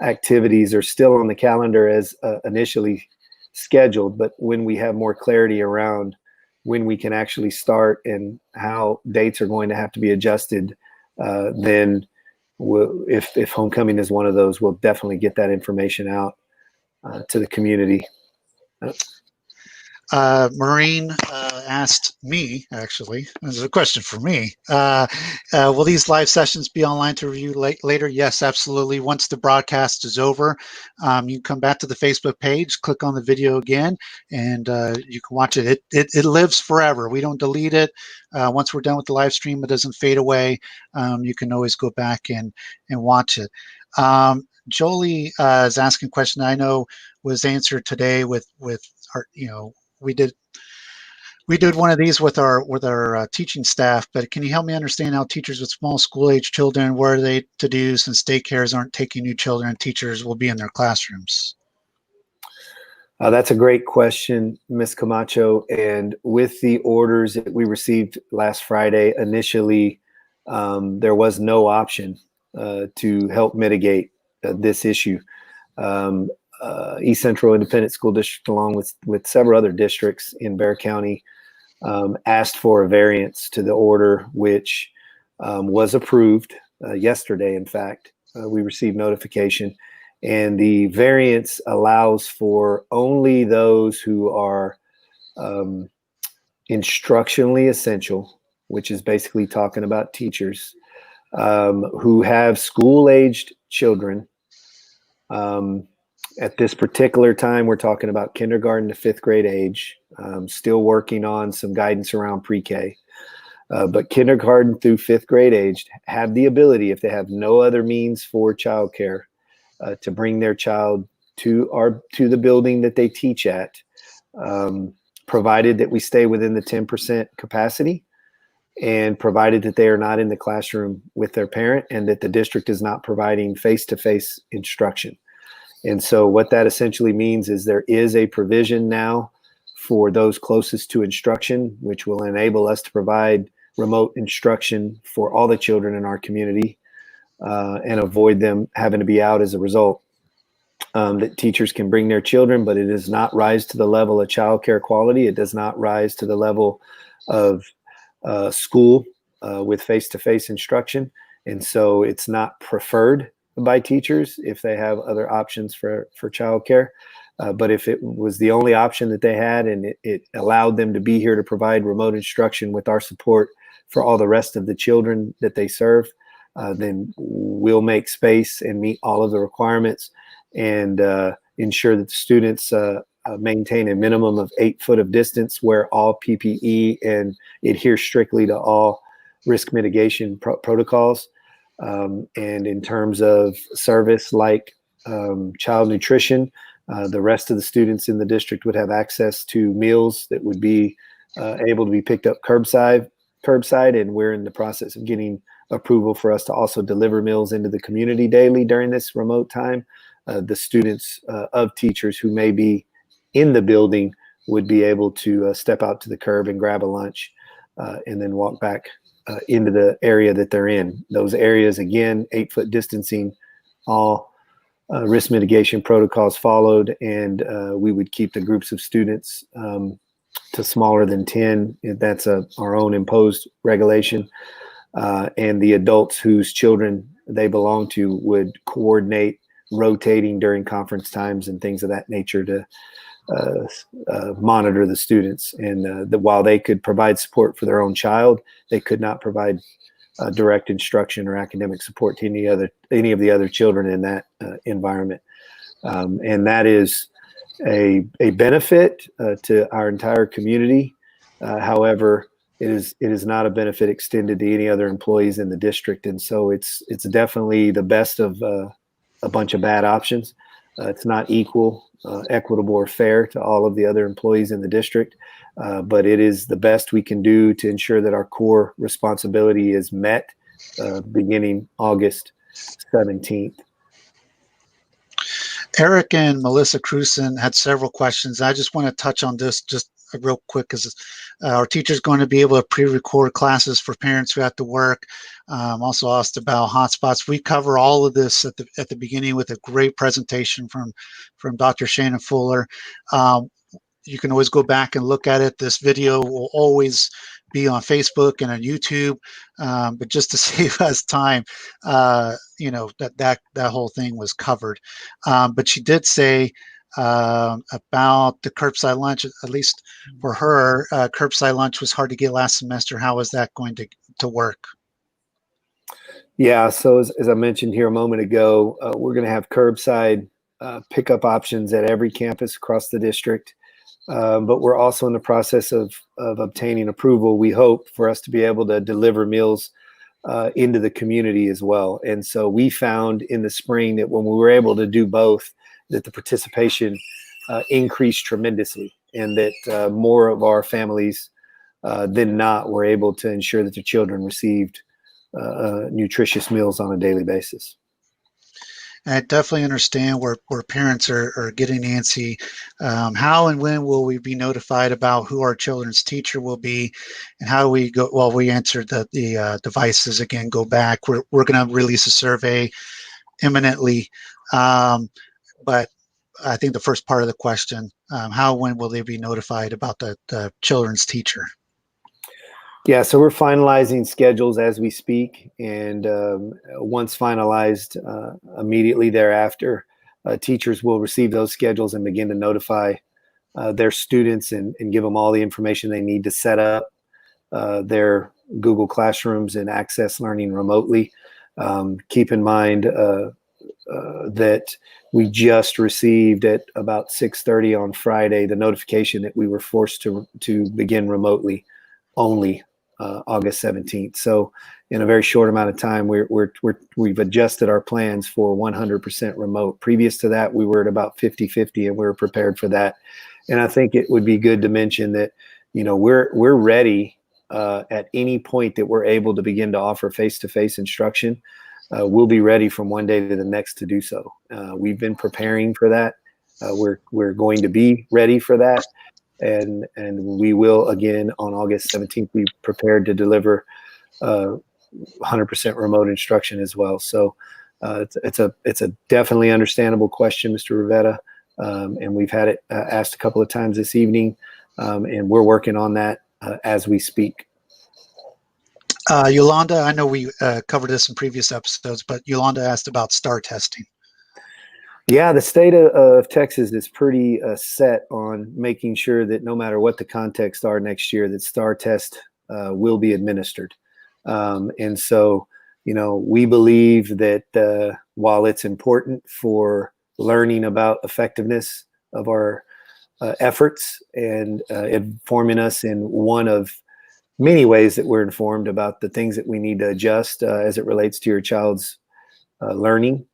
activities are still on the calendar as initially scheduled. But when we have more clarity around when we can actually start and how dates are going to have to be adjusted, then if Homecoming is one of those, we'll definitely get that information out to the community. Maureen asked me, actually, this is a question for me. Will these live sessions be online to review later? Yes, absolutely. Once the broadcast is over, you can come back to the Facebook page, click on the video again, and you can watch it. It lives forever. We don't delete it. Once we're done with the live stream, it doesn't fade away. You can always go back and watch it. Jolie is asking a question I know was answered today with our, we did one of these with our teaching staff, but can you help me understand how teachers with small school age children, what are they to do since daycares aren't taking new children and teachers will be in their classrooms? That's a great question, Ms. Camacho. And with the orders that we received last Friday, initially, there was no option to help mitigate this issue. East Central Independent School District, along with several other districts in Bexar County, asked for a variance to the order, which was approved yesterday. In fact, we received notification, and the variance allows for only those who are instructionally essential, which is basically talking about teachers who have school-aged children. At this particular time, we're talking about kindergarten to fifth grade age, still working on some guidance around pre-K. But kindergarten through fifth grade age have the ability, if they have no other means for childcare, to bring their child to the building that they teach at, provided that we stay within the 10% capacity, and provided that they are not in the classroom with their parent and that the district is not providing face-to-face instruction. And so what that essentially means is there is a provision now for those closest to instruction, which will enable us to provide remote instruction for all the children in our community and avoid them having to be out as a result. That teachers can bring their children, but it does not rise to the level of child care quality. It does not rise to the level of school with face-to-face instruction. And so it's not preferred by teachers if they have other options for childcare. But if it was the only option that they had and it allowed them to be here to provide remote instruction with our support for all the rest of the children that they serve, then we'll make space and meet all of the requirements and ensure that the students maintain a minimum of 8 foot of distance, wear all PPE, and adhere strictly to all risk mitigation protocols. And in terms of service like child nutrition, the rest of the students in the district would have access to meals that would be able to be picked up curbside, and we're in the process of getting approval for us to also deliver meals into the community daily during this remote time. The students of teachers who may be in the building would be able to step out to the curb and grab a lunch and then walk back into the area that they're in. Those areas, again, 8 foot distancing, all risk mitigation protocols followed, and we would keep the groups of students to smaller than 10. That's our own imposed regulation. And the adults whose children they belong to would coordinate rotating during conference times and things of that nature to monitor the students. And while they could provide support for their own child, they could not provide direct instruction or academic support to any of the other children in that environment. And that is a benefit to our entire community. However, It is not a benefit extended to any other employees in the district, and so it's definitely the best of a bunch of bad options. It's not equal, equitable, or fair to all of the other employees in the district, but it is the best we can do to ensure that our core responsibility is met beginning August 17th. Eric and Melissa Cruson had several questions. I just want to touch on this just real quick, because our teacher's going to be able to pre-record classes for parents who have to work. Also asked about hotspots. We cover all of this at the beginning with a great presentation from Dr. Shannon Fuller. You can always go back and look at it. This video will always be on Facebook and on YouTube, but just to save us time, that whole thing was covered. But she did say about the curbside lunch, at least for her, curbside lunch was hard to get last semester. How is that going to work? Yeah, so as I mentioned here a moment ago, we're going to have curbside pickup options at every campus across the district. But we're also in the process of obtaining approval, we hope, for us to be able to deliver meals into the community as well. And so we found in the spring that when we were able to do both, that the participation increased tremendously, and that more of our families than not were able to ensure that their children received nutritious meals on a daily basis. I definitely understand where parents are getting antsy. How and when will we be notified about who our children's teacher will be, and how do we go? Well, we answered the devices again. Go back. We're going to release a survey imminently, but I think the first part of the question: how and when will they be notified about the children's teacher? Yeah, so we're finalizing schedules as we speak, and once finalized, immediately thereafter, teachers will receive those schedules and begin to notify their students and give them all the information they need to set up their Google Classrooms and access learning remotely. Keep in mind that we just received at about 6:30 on Friday the notification that we were forced to begin remotely only August 17th. So in a very short amount of time, we've adjusted our plans for 100% remote. Previous to that, we were at about 50-50, and we were prepared for that. And I think it would be good to mention that, we're ready at any point that we're able to begin to offer face-to-face instruction. We'll be ready from one day to the next to do so. We've been preparing for that. We're going to be ready for that. And we will, again, on August 17th, be prepared to deliver 100% remote instruction as well. So it's a definitely understandable question, Mr. Rivetta, and we've had it asked a couple of times this evening, and we're working on that as we speak. Yolanda, I know we covered this in previous episodes, but Yolanda asked about STAR testing. Yeah, the state of Texas is pretty set on making sure that no matter what the context are next year, that STAR test will be administered. And so, we believe that while it's important for learning about effectiveness of our efforts and informing us in one of many ways that we're informed about the things that we need to adjust as it relates to your child's learning,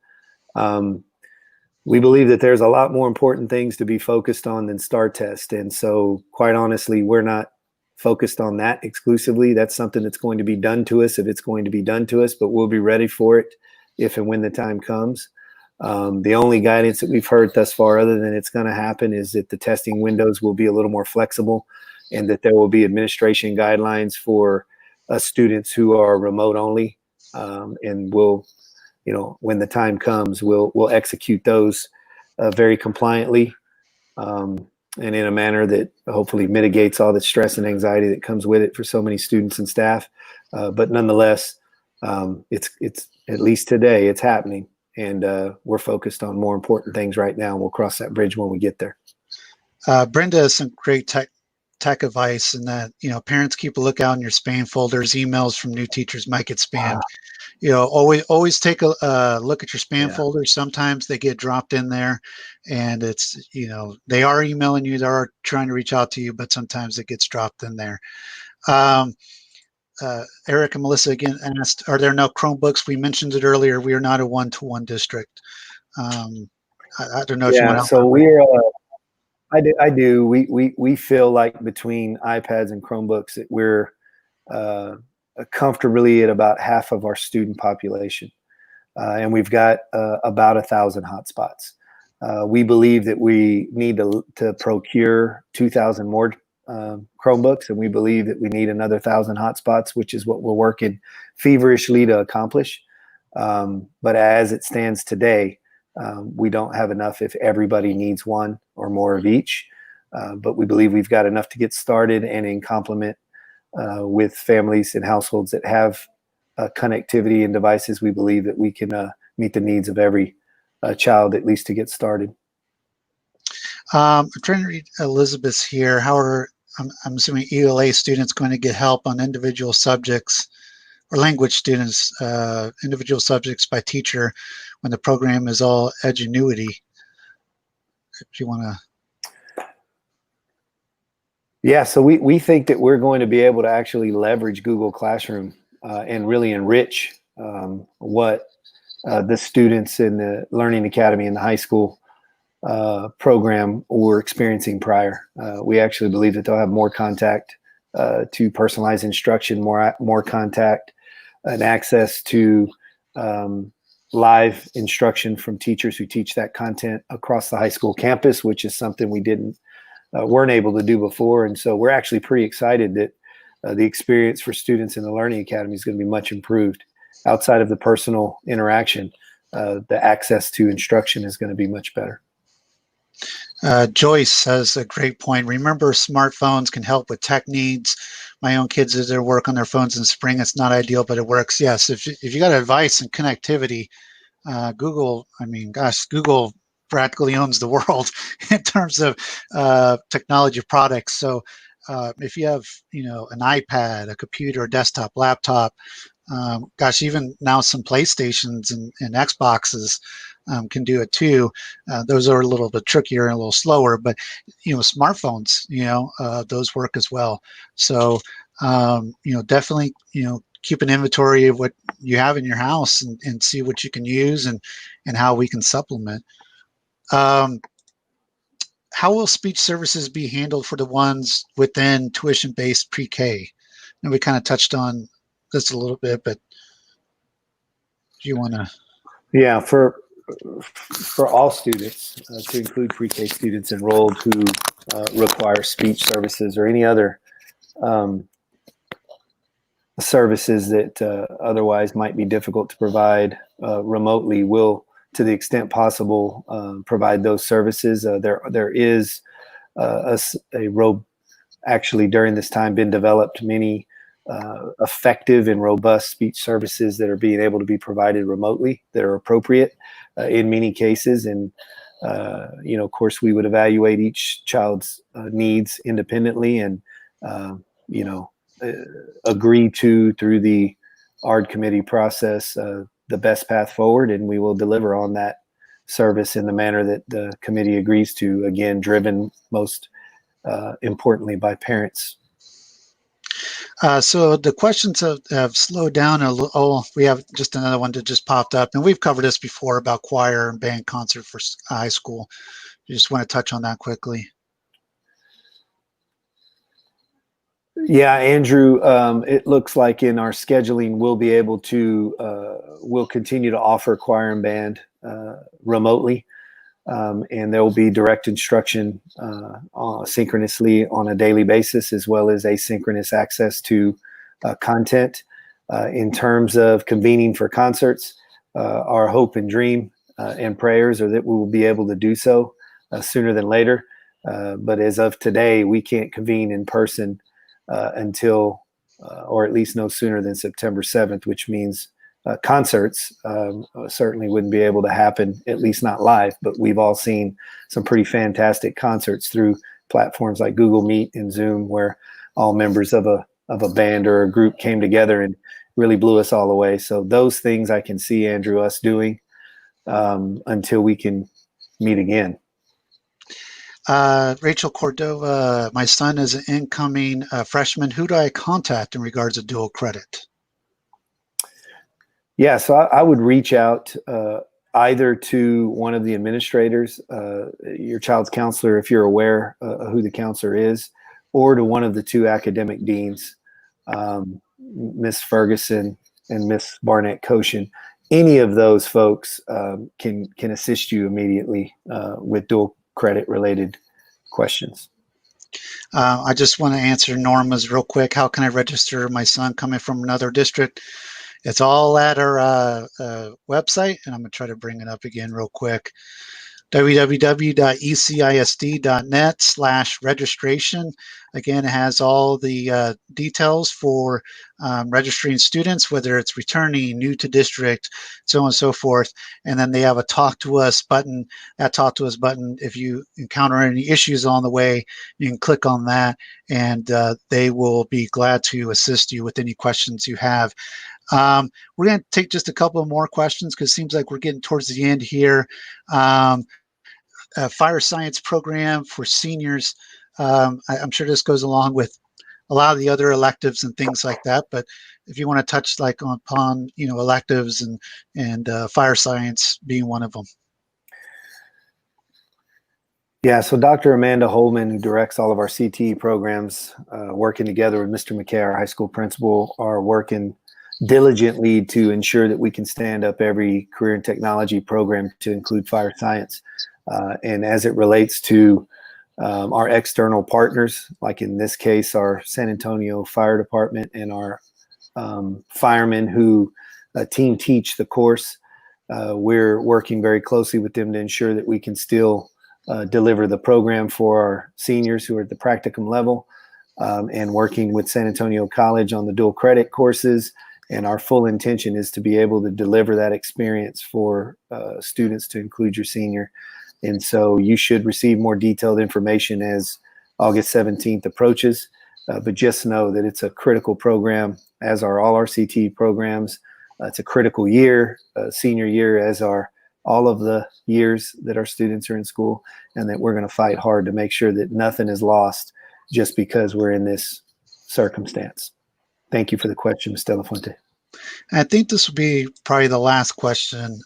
we believe that there's a lot more important things to be focused on than STAR test. And so, quite honestly, we're not focused on that exclusively. That's something that's going to be done to us if it's going to be done to us, but we'll be ready for it if and when the time comes. The only guidance that we've heard thus far, other than it's going to happen, is that the testing windows will be a little more flexible, and that there will be administration guidelines for students who are remote only, and we'll, when the time comes, we'll execute those very compliantly, and in a manner that hopefully mitigates all the stress and anxiety that comes with it for so many students and staff. But nonetheless, it's at least today it's happening, and we're focused on more important things right now. And we'll cross that bridge when we get there. Brenda has some great tech advice, and that parents keep a lookout in your spam folders. Emails from new teachers might get spammed. Always take a look at your spam folders. Sometimes they get dropped in there, and it's they are emailing you, they are trying to reach out to you, but sometimes it gets dropped in there. Eric and Melissa again asked, are there no Chromebooks? We mentioned it earlier. We are not a one-to-one district. I don't know if you want Yeah, to. so we're, I do. We feel like between iPads and Chromebooks that we're comfortably at about half of our student population. And we've got about 1,000 hotspots. We believe that we need to procure 2,000 more Chromebooks, and we believe that we need another 1,000 hotspots, which is what we're working feverishly to accomplish. But as it stands today, we don't have enough if everybody needs one or more of each. But we believe we've got enough to get started, and in complement with families and households that have connectivity and devices, we believe that we can meet the needs of every child, at least to get started. I'm trying to read Elizabeth's here. How are, I'm assuming ELA students going to get help on individual subjects, or language students, individual subjects by teacher when the program is all Edgenuity? If you want to. Yeah, so we think that we're going to be able to actually leverage Google Classroom and really enrich what the students in the Learning Academy in the high school program were experiencing prior. We actually believe that they'll have more contact to personalized instruction, more contact and access to live instruction from teachers who teach that content across the high school campus, which is something we weren't able to do before. And so we're actually pretty excited that the experience for students in the Learning Academy is going to be much improved. Outside of the personal interaction, the access to instruction is going to be much better. Joyce has a great point. Remember, smartphones can help with tech needs. My own kids did their work on their phones in spring. It's not ideal, but it works. Yes, if you got advice and connectivity, Google, I mean, gosh, Google practically owns the world in terms of technology products. So if you have, an iPad, a computer, a desktop, laptop, gosh, even now some PlayStations and Xboxes can do it too. Those are a little bit trickier and a little slower, but smartphones, those work as well. So definitely, keep an inventory of what you have in your house and see what you can use and how we can supplement. How will speech services be handled for the ones within tuition-based pre-K? And we kind of touched on this a little bit, but do you want to? Yeah, for all students, to include pre-K students enrolled who require speech services or any other services that otherwise might be difficult to provide remotely, will, to the extent possible, provide those services. There is actually during this time been developed many effective and robust speech services that are being able to be provided remotely that are appropriate in many cases. And, of course, we would evaluate each child's needs independently and, agree through the ARD committee process the best path forward, and we will deliver on that service in the manner that the committee agrees to, again, driven most importantly by parents. So the questions have slowed down a little. Oh, we have just another one that just popped up, and we've covered this before about choir and band concert for high school. You just want to touch on that quickly. Yeah, Andrew, it looks like in our scheduling, we'll continue to offer choir and band remotely. And there will be direct instruction synchronously on a daily basis, as well as asynchronous access to content. In terms of convening for concerts, our hope and dream and prayers are that we will be able to do so sooner than later. But as of today, we can't convene in person until, or at least no sooner than September 7th, which means concerts certainly wouldn't be able to happen, at least not live, but we've all seen some pretty fantastic concerts through platforms like Google Meet and Zoom, where all members of a band or a group came together and really blew us all away. So those things I can see, Andrew, us doing until we can meet again. Rachel Cordova, my son is an incoming freshman. Who do I contact in regards to dual credit? Yeah, so I would reach out either to one of the administrators, your child's counselor, if you're aware who the counselor is, or to one of the two academic deans, Miss Ferguson and Miss Barnett Koshin. Any of those folks can assist you immediately with dual credit related questions. I just want to answer Norma's real quick. How can I register my son coming from another district? It's all at our website, and I'm going to try to bring it up again real quick. www.ecisd.net/registration. Again, it has all the details for registering students, whether it's returning, new to district, so on and so forth. And then they have a Talk to Us button. That Talk to Us button, if you encounter any issues on the way, you can click on that, and they will be glad to assist you with any questions you have. We're going to take just a couple more questions because it seems like we're getting towards the end here. Fire science program for seniors. I'm sure this goes along with a lot of the other electives and things like that. But if you want to touch like upon electives and fire science being one of them. Yeah, so Dr. Amanda Holman, who directs all of our CTE programs, working together with Mr. McKay, our high school principal, are working diligently to ensure that we can stand up every career and technology program to include fire science. And as it relates to our external partners, like in this case, our San Antonio Fire Department and our firemen who team teach the course, we're working very closely with them to ensure that we can still deliver the program for our seniors who are at the practicum level, and working with San Antonio College on the dual credit courses. And our full intention is to be able to deliver that experience for students to include your senior. And so you should receive more detailed information as August 17th approaches. But just know that it's a critical program, as are all our CTE programs. It's a critical year, senior year, as are all of the years that our students are in school, and that we're going to fight hard to make sure that nothing is lost just because we're in this circumstance. Thank you for the question, Ms. De La Fuente. I think this will be probably the last question.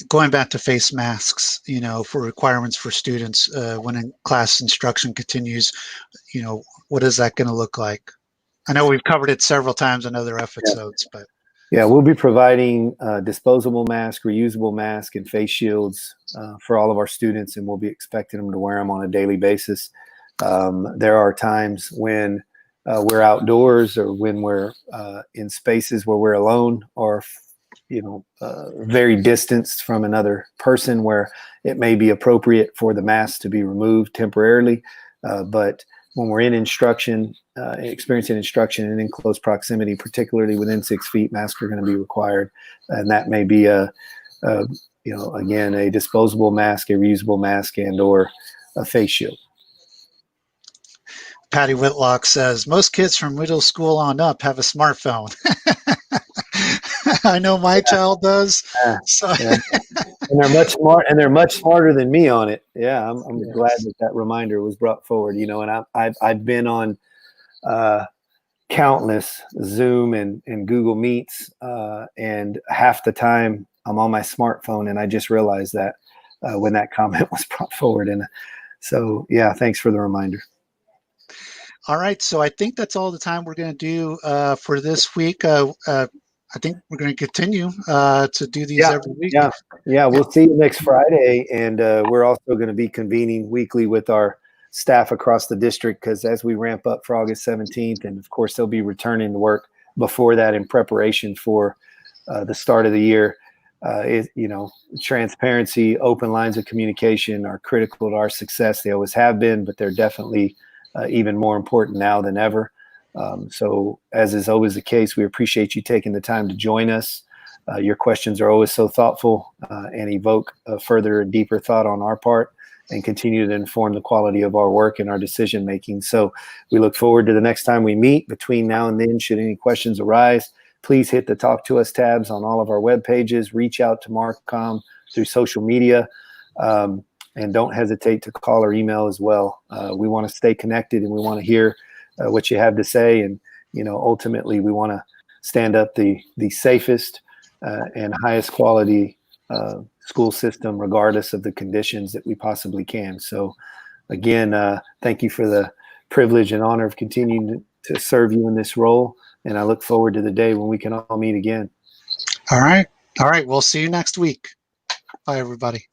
Going back to face masks, for requirements for students when in class instruction continues, what is that going to look like? I know we've covered it several times in other episodes, but. Yeah, we'll be providing disposable masks, reusable masks, and face shields for all of our students, and we'll be expecting them to wear them on a daily basis. There are times when we're outdoors or when we're in spaces where we're alone or, very distanced from another person where it may be appropriate for the mask to be removed temporarily. But when we're in instruction, experiencing instruction and in close proximity, particularly within 6 feet, masks are going to be required. And that may be again, a disposable mask, a reusable mask, and or a face shield. Patty Whitlock says, most kids from middle school on up have a smartphone. I know my child does. So. Yeah. And they're much smarter than me on it. Yeah, I'm yes. Glad that reminder was brought forward. And I've been on countless Zoom and Google Meets, and half the time I'm on my smartphone, and I just realized that when that comment was brought forward. And so, yeah, thanks for the reminder. All right, so I think that's all the time we're going to do for this week. I think we're going to continue to do these every week. Yeah. We'll see you next Friday, and we're also going to be convening weekly with our staff across the district, because as we ramp up for August 17th, and of course they'll be returning to work before that in preparation for the start of the year. Transparency, open lines of communication are critical to our success. They always have been, but they're definitely even more important now than ever. So as is always the case, we appreciate you taking the time to join us. Your questions are always so thoughtful and evoke a further and deeper thought on our part, and continue to inform the quality of our work and our decision making. So we look forward to the next time we meet. Between now and then, should any questions arise, please hit the Talk to Us tabs on all of our web pages. Reach out to Marcom through social media. and don't hesitate to call or email as well. We want to stay connected, and we want to hear what you have to say. And, ultimately we want to stand up the safest and highest quality school system, regardless of the conditions that we possibly can. So again, thank you for the privilege and honor of continuing to serve you in this role. And I look forward to the day when we can all meet again. All right. We'll see you next week. Bye, everybody.